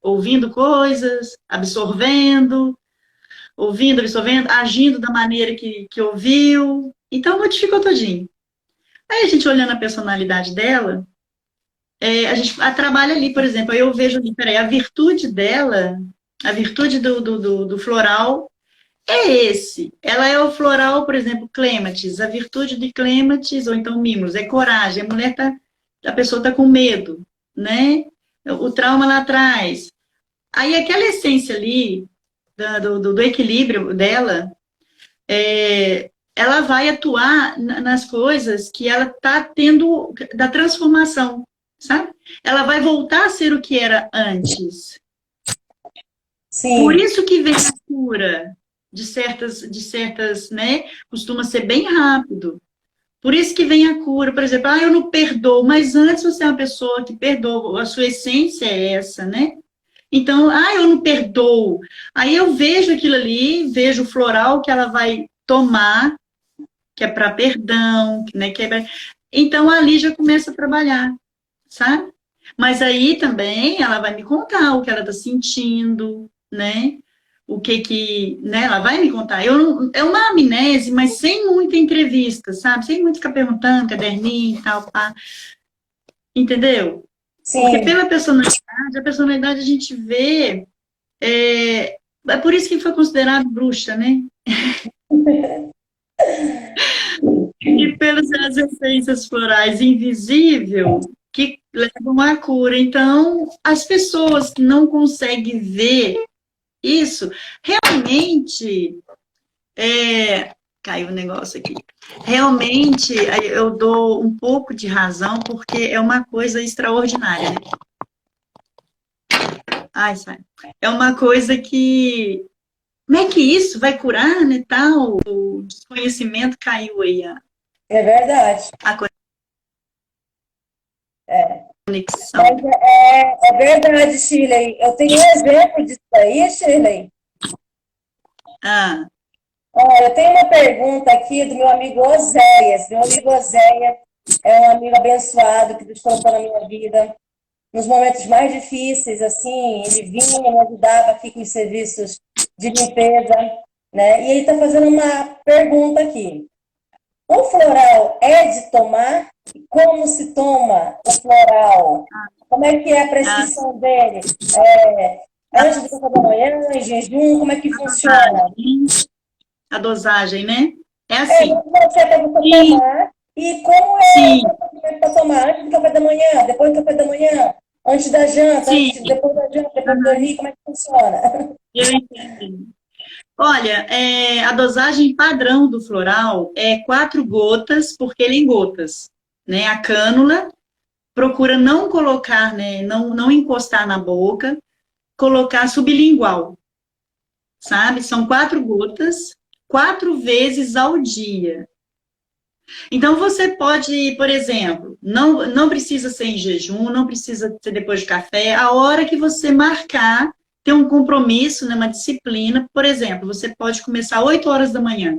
ouvindo coisas, absorvendo, agindo da maneira que ouviu. Então modificou todinho. Aí a gente olhando a personalidade dela, a gente trabalha ali, por exemplo, aí eu vejo ali, peraí, a virtude dela, a virtude do floral é esse. Ela é o floral, por exemplo, clêmatis. A virtude de clêmatis, ou então mimos, é coragem. A pessoa tá com medo, né? O trauma lá atrás. Aí aquela essência ali, do equilíbrio dela, ela vai atuar nas coisas que ela tá tendo, da transformação, sabe? Ela vai voltar a ser o que era antes. Por Sim. isso que vem a cura de certas, né? Costuma ser bem rápido. Por isso que vem a cura, por exemplo, eu não perdoo, mas antes você é uma pessoa que perdoa, a sua essência é essa, né? Então, eu não perdoo. Aí eu vejo aquilo ali, vejo o floral que ela vai tomar, que é para perdão, né? Então ali já começa a trabalhar, sabe? Mas aí também ela vai me contar o que ela está sentindo, né? O né? Ela vai me contar. É uma amnese, mas sem muita entrevista, sabe? Sem muito ficar perguntando, caderninho e tal, pá. Entendeu? Porque Sim. pela personalidade, a personalidade a gente vê. É por isso que foi considerado bruxa, né? E pelas essências florais invisível que levam à cura. Então, as pessoas que não conseguem ver isso, realmente, caiu o negócio aqui. Realmente, eu dou um pouco de razão, porque é uma coisa extraordinária, né? Ai, sai. É uma coisa que. Como é que isso vai curar, né? Tal, o desconhecimento caiu aí, É verdade. a É. conexão. Mas é verdade, Shirley. Eu tenho um exemplo disso aí, Shirley. Ah, Olha, eu tenho uma pergunta aqui do meu amigo Oséias. Meu amigo Oséias é um amigo abençoado que Deus colocou na minha vida. Nos momentos mais difíceis, assim, ele vinha, me ajudava aqui com os serviços de limpeza, né? E ele está fazendo uma pergunta aqui. O floral é de tomar? Como se toma o floral? Como é que é a a, prescrição dele? Antes do café da manhã, em jejum, como é que funciona? a dosagem, né? É assim. Você é para você Sim, tomar. E como é o sim, procedimento para tomar? Antes do café da manhã, depois do café da manhã, antes da janta, sim. depois da janta, depois de dormir, como é que funciona? Eu entendi. Olha, a dosagem padrão do floral é 4 gotas por quilo em gotas, né? A cânula procura não colocar, né? Não encostar na boca, colocar sublingual, sabe? São 4 gotas, 4 vezes ao dia. Então, você pode, por exemplo, não precisa ser em jejum, não precisa ser depois de café, a hora que você marcar, ter um compromisso, né, uma disciplina, por exemplo, você pode começar 8 horas da manhã.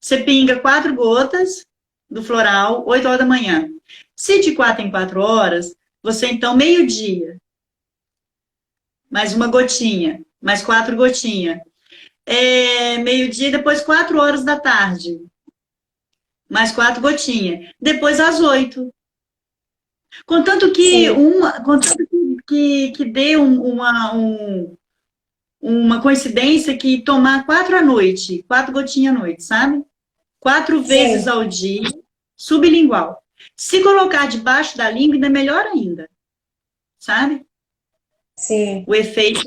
Você pinga 4 gotas do floral, 8 horas da manhã. Se de 4 em 4 horas, você então, meio-dia, mais uma gotinha, mais 4 gotinhas. meio-dia, depois 4 horas da tarde. Mais 4 gotinhas. Depois às 8. Contanto que Sim, que dê uma coincidência que tomar 4 à noite, 4 gotinhas à noite, sabe? 4 vezes sim, ao dia, sublingual. Se colocar debaixo da língua, ainda é melhor ainda, sabe? sim. O efeito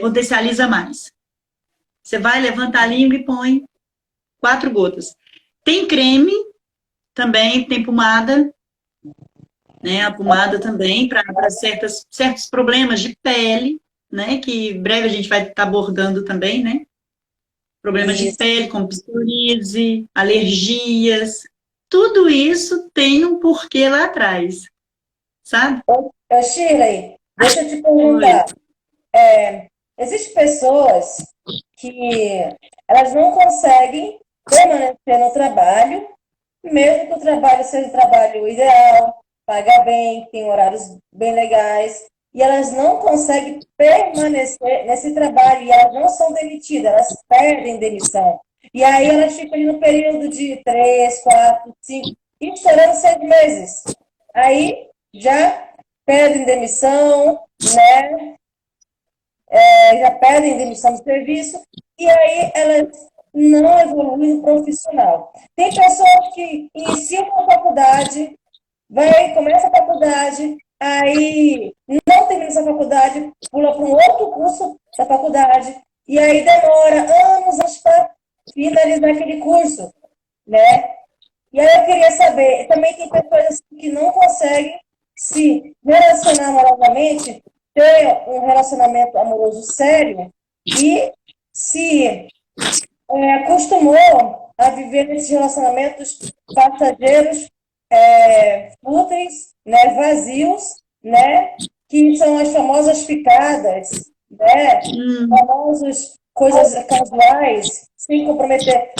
potencializa mais. Você vai, levanta a língua e põe 4 gotas. Tem creme também, tem pomada, né? A pomada também para certos problemas de pele, né? Que em breve a gente vai estar abordando também, né? Problemas de Isso. pele, como psoríase, alergias. Tudo isso tem um porquê lá atrás, sabe? Shirley, deixa eu te Oi. perguntar. Existem pessoas que elas não conseguem permanecer no trabalho, mesmo que o trabalho seja um trabalho ideal, paga bem, tem horários bem legais, e elas não conseguem permanecer nesse trabalho, e elas não são demitidas, elas perdem demissão. E aí elas ficam ali no período de 3, 4, 5, e estourando 6 meses. Aí já pedem demissão, né? Já pedem demissão do serviço, e aí elas não evoluem no profissional. Tem pessoas que iniciam uma faculdade, começa a faculdade, aí não termina essa faculdade, pula para um outro curso da faculdade, e aí demora anos para finalizar aquele curso, né? E aí eu queria saber, também tem pessoas assim que não conseguem se relacionar amorosamente, ter um relacionamento amoroso sério e se acostumou a viver nesses relacionamentos passageiros, fúteis, né, vazios, né, que são as famosas ficadas, né, Hum, famosas coisas casuais, sem comprometer.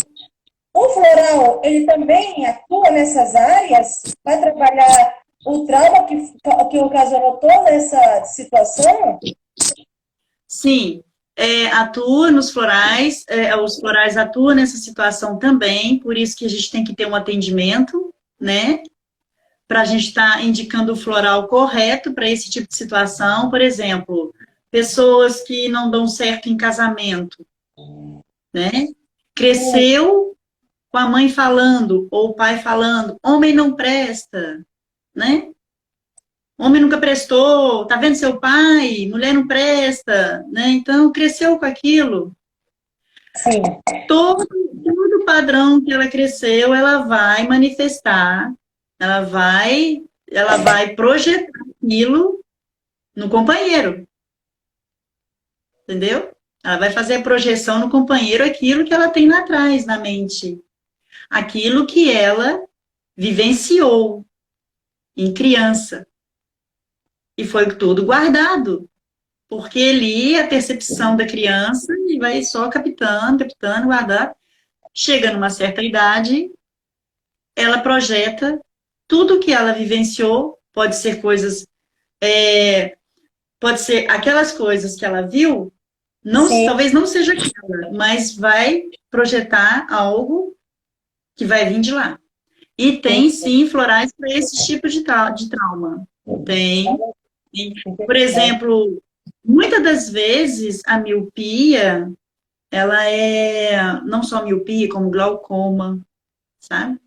O floral, ele também atua nessas áreas para trabalhar o trauma que ocasionou toda essa situação? sim, atua nos florais, os florais atuam nessa situação também, por isso que a gente tem que ter um atendimento, né? Para a gente estar indicando o floral correto para esse tipo de situação. Por exemplo, pessoas que não dão certo em casamento, né? Sim, Cresceu com a mãe falando, ou o pai falando, homem não presta, né? Homem nunca prestou, tá vendo seu pai? Mulher não presta, né? Então, cresceu com aquilo. sim, Todo padrão que ela cresceu, ela vai manifestar, ela vai projetar aquilo no companheiro, entendeu? Ela vai fazer a projeção no companheiro aquilo que ela tem lá atrás na mente, aquilo que ela vivenciou em criança e foi tudo guardado, porque ali a percepção da criança e vai só captando, captando, guardando. Chega numa certa idade, ela projeta tudo que ela vivenciou, pode ser coisas, pode ser aquelas coisas que ela viu, não, sim, talvez não seja aquela, mas vai projetar algo que vai vir de lá. E tem sim florais para esse tipo de trauma. Tem. Tem. Por exemplo, muitas das vezes a miopia, ela é não só miopia, como glaucoma, sabe?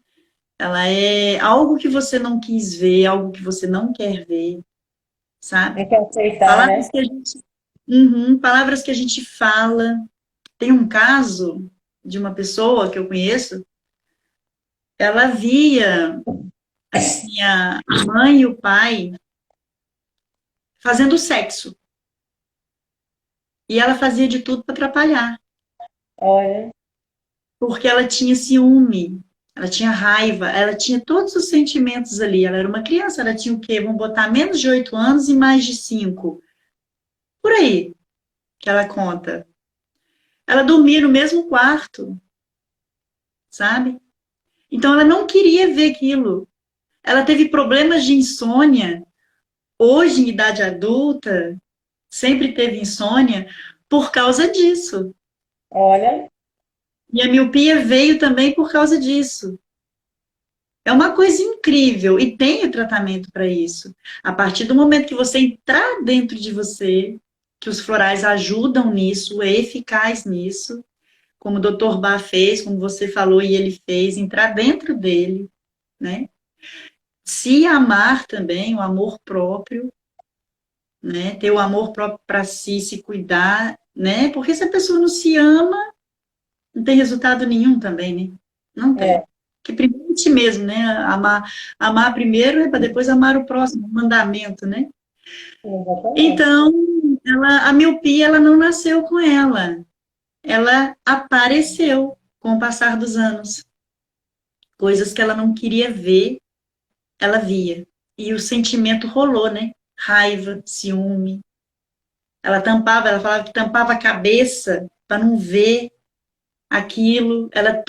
Ela é algo que você não quis ver, algo que você não quer ver, sabe? tem que aceitar, Palavras né? que a gente, Uhum, palavras que a gente fala. Tem um caso de uma pessoa que eu conheço, ela via assim a mãe e o pai fazendo sexo e ela fazia de tudo para atrapalhar, Olha, porque ela tinha ciúme, ela tinha raiva, ela tinha todos os sentimentos ali. Ela era uma criança, ela tinha o quê? Vamos botar menos de 8 anos e mais de 5, por aí que ela conta. Ela dormia no mesmo quarto, sabe? Então ela não queria ver aquilo. Ela teve problemas de insônia. Hoje, em idade adulta, sempre teve insônia, por causa disso. Olha, E a miopia veio também por causa disso. É uma coisa incrível e tem o tratamento para isso. A partir do momento que você entrar dentro de você, que os florais ajudam nisso, é eficaz nisso, como o Dr. Bach fez, como você falou e ele fez, entrar dentro dele, né? Se amar também, o amor próprio, né? Ter o amor próprio para si, se cuidar, né? Porque se a pessoa não se ama, não tem resultado nenhum também, né? Não tem. é, Que primeiro a ti mesmo, né? Amar primeiro é para depois amar o próximo, mandamento, né? exatamente. Então, a miopia, ela não nasceu com ela. Ela apareceu com o passar dos anos. Coisas que ela não queria ver, ela via. E o sentimento rolou, né? Raiva, ciúme. Ela falava que tampava a cabeça para não ver aquilo. Ela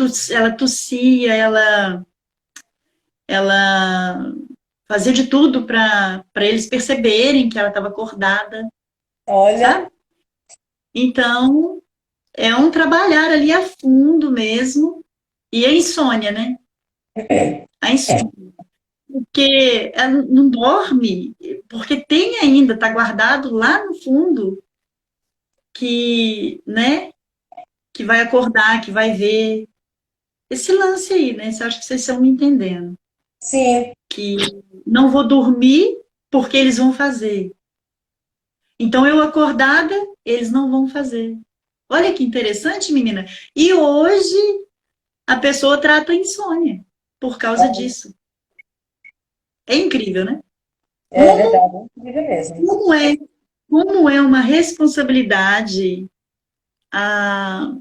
tossia, ela fazia de tudo para eles perceberem que ela estava acordada, Olha, sabe? Então, é um trabalhar ali a fundo mesmo. E a insônia, né? A insônia. Porque ela não dorme, porque tem ainda, está guardado lá no fundo, que, né, que vai acordar, que vai ver. Esse lance aí, né? Eu acho que vocês estão me entendendo. sim, Que não vou dormir porque eles vão fazer. Então, eu acordada, eles não vão fazer. Olha que interessante, menina. E hoje a pessoa trata a insônia por causa disso. É incrível, né? é Como, verdade, é incrível mesmo. como é, como é uma responsabilidade a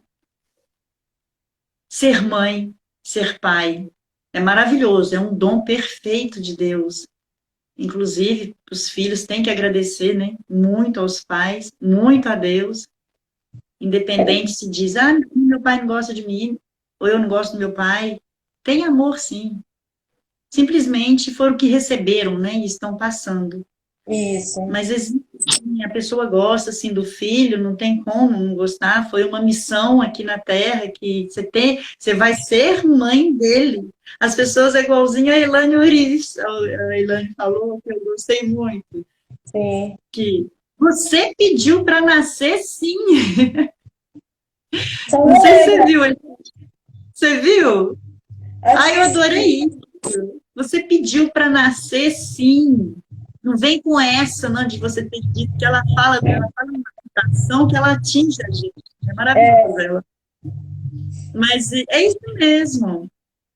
ser mãe, ser pai. É maravilhoso, é um dom perfeito de Deus. Inclusive, os filhos têm que agradecer, né? Muito aos pais, muito a Deus. Independente se diz, ah, meu pai não gosta de mim, ou eu não gosto do meu pai. Tem amor, sim. Simplesmente foram o que receberam, né? E estão passando. Isso, Mas existe, sim, a pessoa gosta, assim, do filho, não tem como não gostar. Foi uma missão aqui na Terra que você vai ser mãe dele. As pessoas é igualzinho a Elaine Uriz. A Elaine falou que eu gostei muito. sim. Que você pediu para nascer, sim. Só Não não sei se você lembra, viu. Você viu? acho Ai, eu que adorei sim, isso. Você pediu para nascer, sim. Não vem com essa, não, de você ter dito que ela fala uma ação que ela atinge a gente. É maravilhoso ela. Mas é isso mesmo,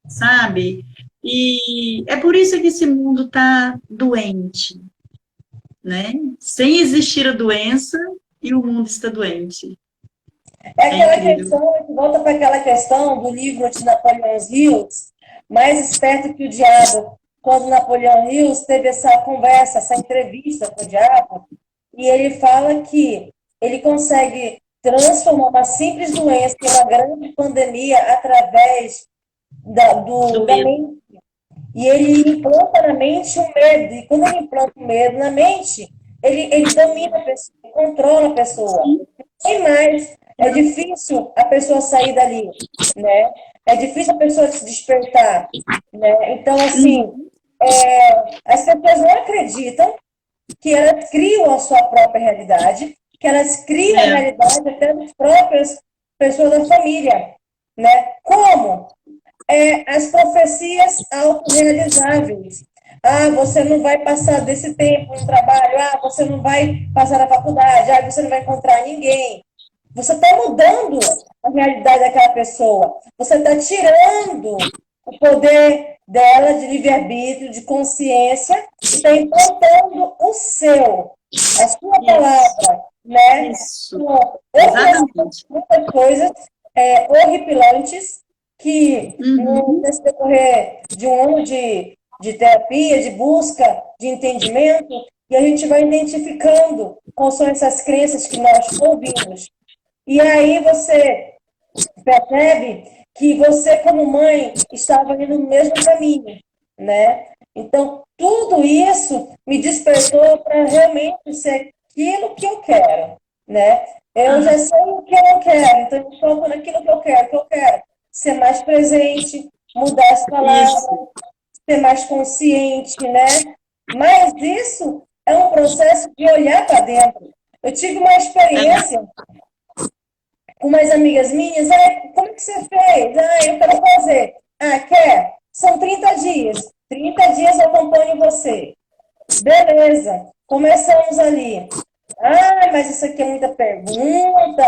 sabe? E é por isso que esse mundo está doente, né? Sem existir a doença e o mundo está doente. é É aquela incrível. questão, a gente volta para aquela questão do livro de Napoleão Hills, Mais Esperto que o Diabo, quando Napoleão Hills teve essa conversa, essa entrevista com o diabo, e ele fala que ele consegue transformar uma simples doença em uma grande pandemia através Do da medo. mente. E ele implanta na mente o medo. E quando ele implanta o medo na mente, ele domina a pessoa, controla a pessoa. Sim, Sem mais, é difícil a pessoa sair dali, né? É difícil a pessoa se despertar, né? Então, assim, as pessoas não acreditam que elas criam a sua própria realidade, que elas criam a é, realidade até das próprias pessoas da família, né? Como? As profecias autorrealizáveis. Ah, você não vai passar desse tempo no trabalho. Ah, você não vai passar na faculdade. Ah, você não vai encontrar ninguém. Você está mudando a realidade daquela pessoa. Você está tirando o poder dela de livre-arbítrio, de consciência, e está implantando o seu, a sua isso, palavra, né? isso, Com exatamente. muitas coisas horripilantes que Uhum, nesse decorrer de um ano de terapia, de busca, de entendimento, e a gente vai identificando quais são essas crenças que nós ouvimos. E aí você percebe que você, como mãe, estava indo no mesmo caminho, né? Então, tudo isso me despertou para realmente ser aquilo que eu quero, né? Eu já sei o que eu não quero, então eu foco naquilo que eu quero. Ser mais presente, mudar as palavras, Isso. ser mais consciente, né? Mas isso é um processo de olhar para dentro. Eu tive uma É. experiência com umas amigas minhas, como que você fez? Eu quero fazer. Quer? São 30 dias. 30 dias eu acompanho você. Beleza. Começamos ali. Mas isso aqui é muita pergunta.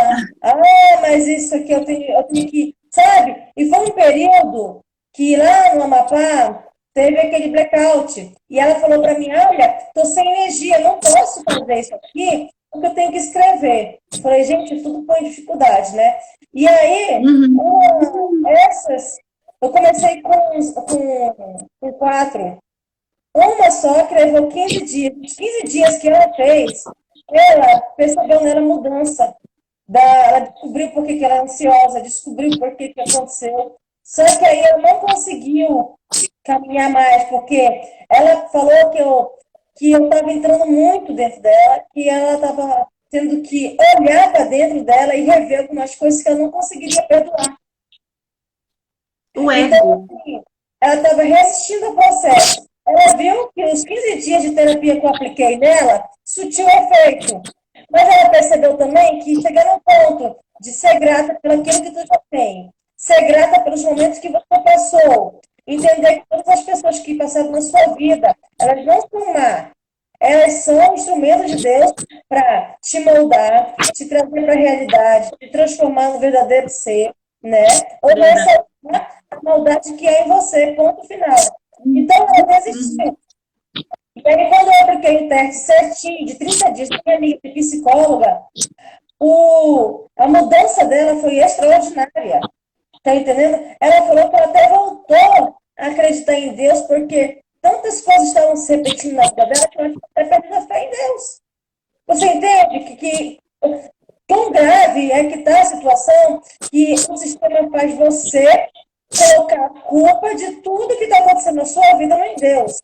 Mas isso aqui eu tenho que. Sabe? E foi um período que lá no Amapá teve aquele blackout. E ela falou para mim: olha, tô sem energia, não posso fazer isso aqui, porque eu tenho que escrever. Eu falei, gente, tudo põe dificuldade, né? E aí, Uhum. essas. Eu comecei com quatro. Uma só que levou 15 dias. Os 15 dias que ela fez, ela percebeu nela mudança. Ela descobriu por que que ela é ansiosa, descobriu por que que aconteceu. Só que aí ela não conseguiu caminhar mais, porque ela falou que eu estava entrando muito dentro dela, que ela estava tendo que olhar para dentro dela e rever algumas coisas que ela não conseguiria perdoar. O Então, ego. assim, ela estava resistindo ao processo. Ela viu que os 15 dias de terapia que eu apliquei nela surtiu efeito. Mas ela percebeu também que chegar no ponto de ser grata pelo aquilo que tu já tem, ser grata pelos momentos que você passou, entender que todas as pessoas que passaram na sua vida, elas não são má. Elas são instrumentos de Deus para te moldar, te trazer para a realidade, te transformar no verdadeiro ser, né? Ou Verdade. ressaltar a maldade que é em você, ponto final. Então, ela Uhum. desistiu. E aí, quando eu apliquei o teste certinho, de 30 dias, com minha amiga de psicóloga, a mudança dela foi extraordinária. Tá entendendo? Ela falou que ela até voltou a acreditar em Deus, porque tantas coisas estavam se repetindo na vida dela que ela tinha até perdido a fé em Deus. Você entende que tão grave é que está a situação que o sistema faz você colocar a culpa de tudo que está acontecendo na sua vida em Deus,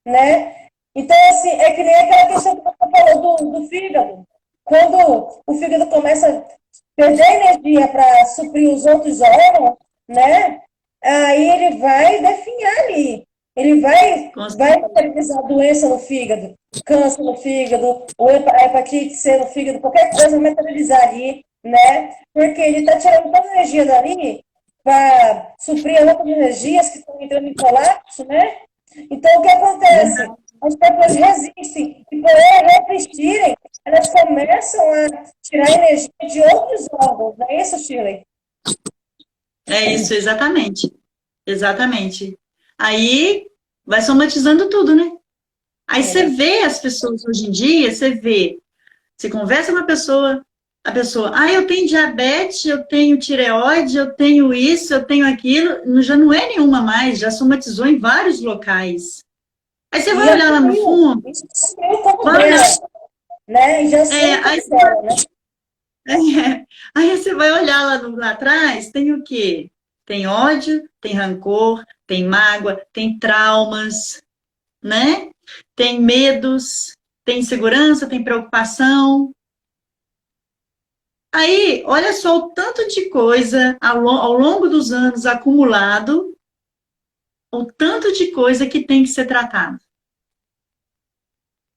né? Então, assim, é que nem aquela questão que você falou do fígado. Quando o fígado começa a perder energia para suprir os outros órgãos, né? Aí ele vai definhar ali. Ele Com vai certeza. materializar doença no fígado, câncer no fígado, ou a hepatite C no fígado, qualquer coisa vai materializar ali, né? Porque ele está tirando toda a energia dali para suprir as outras energias que estão entrando em colapso, né? Então, o que acontece? Verdade. As pessoas resistem, e por elas resistirem, elas começam a tirar energia de outros órgãos, não é isso, Shirley? É isso, exatamente. Exatamente. Aí vai somatizando tudo, né? Aí você É. vê as pessoas hoje em dia, você conversa com a pessoa, eu tenho diabetes, eu tenho tireoide, eu tenho isso, eu tenho aquilo, já não é nenhuma mais, já somatizou em vários locais. Aí você E vai olhar lá no fundo, assumiu como vai olhar, dela, né? E já assume aí, como dela, né? aí você vai olhar lá atrás, tem o quê? Tem ódio, tem rancor, tem mágoa, tem traumas, né? Tem medos, tem insegurança, tem preocupação. Aí, olha só o tanto de coisa ao longo dos anos acumulado, o tanto de coisa que tem que ser tratado.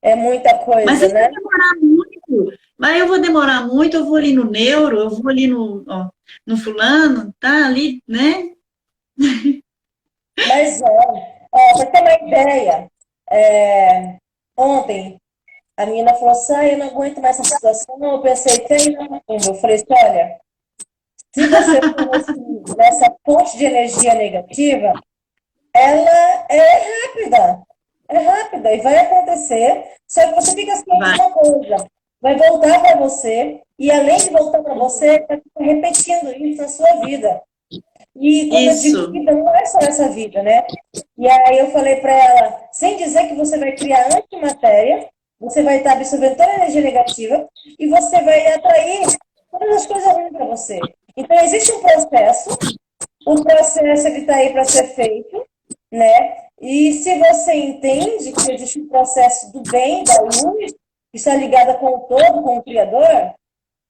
É muita Mas coisa, isso vai né? demorar muito. Mas eu vou demorar muito, eu vou ali no neuro, eu vou ali no fulano, tá ali, né? Mas, para ter uma ideia, ontem a menina falou assim, eu não aguento mais essa situação. Eu pensei, tem não. Eu falei assim, olha, se você for nessa fonte de energia negativa, ela é rápida e vai acontecer, só que você fica ciente de Vai. uma coisa, vai voltar para você, e além de voltar para você, vai ficar repetindo isso na sua vida. E quando eu digo Isso, vida, não é só essa vida, né? E aí eu falei para ela, sem dizer que você vai criar antimatéria, você vai estar absorvendo toda a energia negativa e você vai atrair todas as coisas ruins para você. Então existe um processo, o processo ele está aí para ser feito, né? E se você entende que existe um processo do bem, da luz, que está ligada com o todo, com o Criador,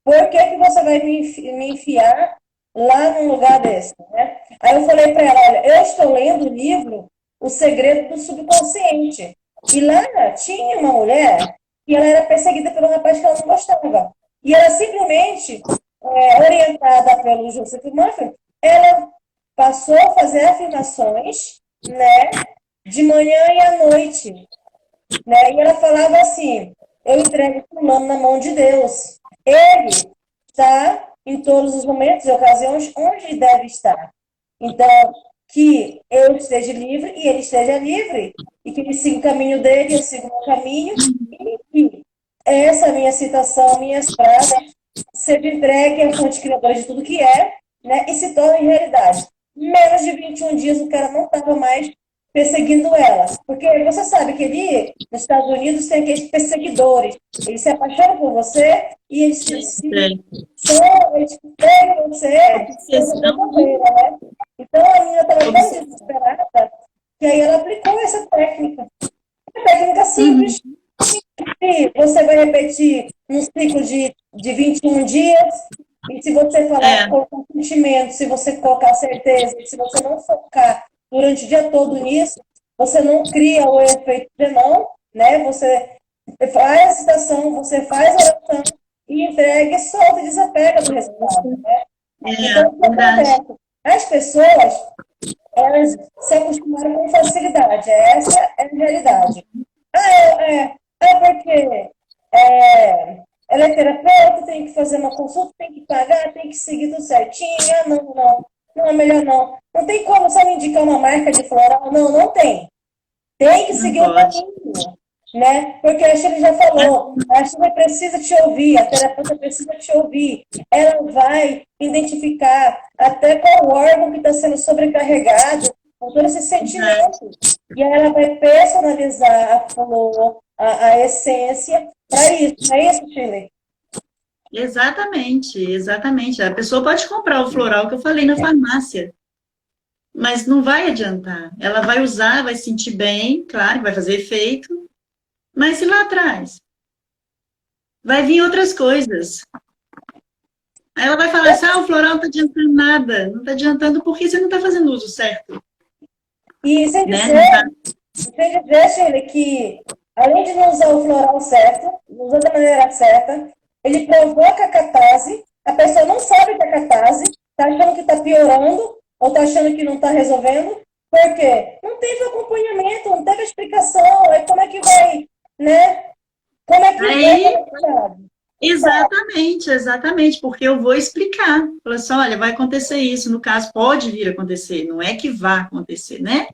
por que que você vai me enfiar lá num lugar desse, né? Aí eu falei para ela, olha, eu estou lendo o livro O Segredo do Subconsciente. E lá tinha uma mulher e ela era perseguida pelo rapaz que ela não gostava. E ela simplesmente, orientada pelo Joseph Murphy, ela passou a fazer afirmações, né, de manhã e à noite, né? E ela falava assim, eu entrego o fulano na mão de Deus. Ele está em todos os momentos e ocasiões onde deve estar. Então, que eu esteja livre e ele esteja livre, e que ele siga o caminho dele, eu sigo o meu caminho, e que essa minha citação, minhas frases, seja entregue à fonte criadora de tudo que é, né, e se torne realidade. Menos de 21 dias o cara não estava mais perseguindo ela. Porque você sabe que ali, nos Estados Unidos, tem aqueles perseguidores. Eles se apaixonam por você e eles eles pegam você né? Então a menina estava tão desesperada que aí ela aplicou essa técnica. Uma técnica simples. E você vai repetir um ciclo de 21 dias. E se você falar com sentimento, se você colocar certeza, se você não focar durante o dia todo nisso, você não cria o efeito de não, né? Você faz a citação, você faz a oração e entrega, solta e desapega do resultado, né? Então, o que acontece? As pessoas, elas se acostumaram com facilidade. Essa é a realidade. Porque ela é terapeuta, tem que fazer uma consulta, tem que pagar, tem que seguir tudo certinho. Não é melhor não. Não tem como só me indicar uma marca de floral. Não tem. Tem que seguir o caminho, né? Porque a Shirley já falou, a Shirley precisa te ouvir, a terapeuta precisa te ouvir. Ela vai identificar até qual órgão que está sendo sobrecarregado com todo esse sentimento. E aí ela vai personalizar a flor, a essência para isso. Não é isso, Shirley? Exatamente, exatamente. A pessoa pode comprar o floral que eu falei na farmácia, mas não vai adiantar. Ela vai usar, vai sentir bem, claro, vai fazer efeito, mas e lá atrás? Vai vir outras coisas. Aí ela vai falar assim, o floral não está adiantando nada. Não está adiantando porque você não está fazendo o uso certo. E sem né? dizer, Shirley, que além de não usar o floral certo, não usar da maneira certa, ele provoca a catarse, a pessoa não sabe que é catarse, está achando que está piorando, ou está achando que não está resolvendo, por quê? Não teve acompanhamento, não teve explicação, aí como é que vai, né? Como é que vai? Exatamente, porque eu vou explicar. Falar assim, olha, vai acontecer isso, no caso, pode vir a acontecer, não é que vai acontecer, né?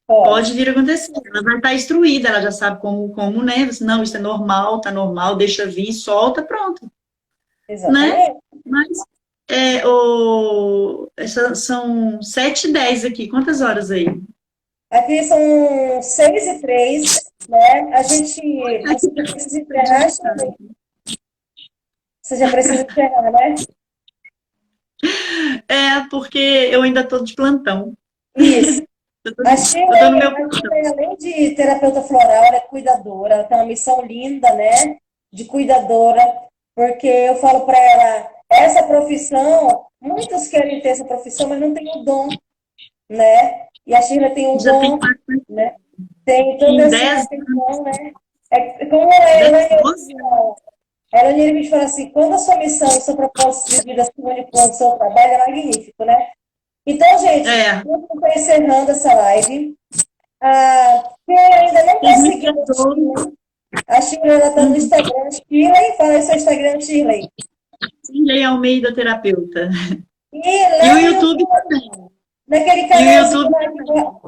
Pode vir a acontecer, ela vai estar instruída, ela já sabe como, né? Não, isso é normal, tá normal, deixa vir, solta, pronto. Exatamente. Né? Mas, são 7h10 aqui, quantas horas aí? Aqui são 6h03, né? Você precisa encerrar, você já precisa encerrar, né? Porque eu ainda estou de plantão. Isso. A Shirley, além de terapeuta floral, ela é cuidadora, ela tem uma missão linda, né? De cuidadora, porque eu falo para ela, essa profissão, muitos querem ter essa profissão, mas não tem o dom, né? E a Shirley tem um dom, né? Tem toda essa questão, né? Como ela me fala assim, quando a sua missão e seu propósito de vida se manipula no seu trabalho, é magnífico, né? Então, gente, eu estou encerrando essa live. Quem ainda não está seguindo a Shirley, ela está no Instagram. Shirley, fala aí seu Instagram, Shirley. Shirley Almeida Terapeuta. E o YouTube também. Naquele canal,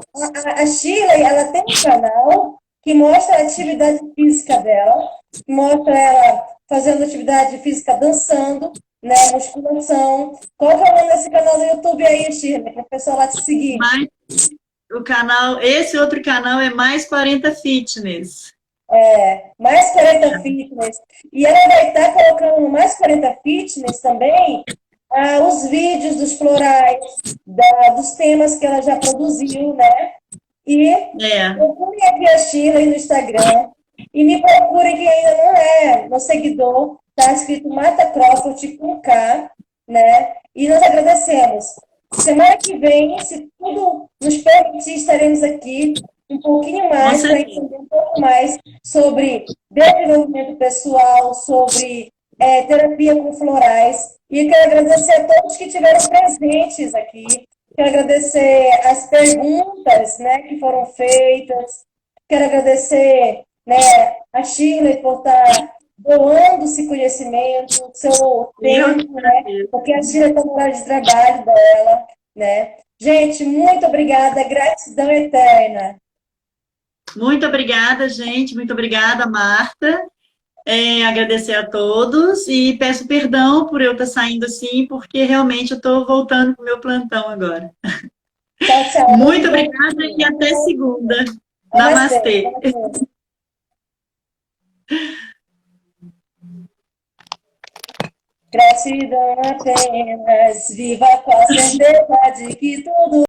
a Shirley, ela tem um canal que mostra a atividade física dela, mostra ela fazendo atividade física dançando, né, musculação. Qual que é o nome desse canal do YouTube aí, Shirley, para o pessoal lá te seguir? Esse outro canal é Mais 40 Fitness. Mais 40 Fitness. E ela vai estar colocando no Mais 40 Fitness também os vídeos dos florais, dos temas que ela já produziu, né? E procurem aqui a Shirley no Instagram. E me procurem, quem ainda não é meu seguidor, Está escrito Marta Crawford com K, né? E nós agradecemos. Semana que vem, se tudo nos permitir, estaremos aqui um pouquinho Com mais para certeza. entender um pouco mais sobre desenvolvimento pessoal, sobre terapia com florais. E quero agradecer a todos que estiveram presentes aqui. Quero agradecer as perguntas, né, que foram feitas. Quero agradecer, né, a Shirley por estar doando esse conhecimento, seu Eu tempo, né? agradeço. Porque a Shirley está no horário de trabalho dela, né? Gente, muito obrigada, gratidão eterna. Muito obrigada, gente. Muito obrigada, Marta. Agradecer a todos e peço perdão por eu estar saindo assim, porque realmente eu estou voltando para o meu plantão agora. Tchau, tchau. Muito Gratidão. obrigada e até segunda. Namastê. Namastê. Namastê. Gratidão apenas, viva com a certeza de que tudo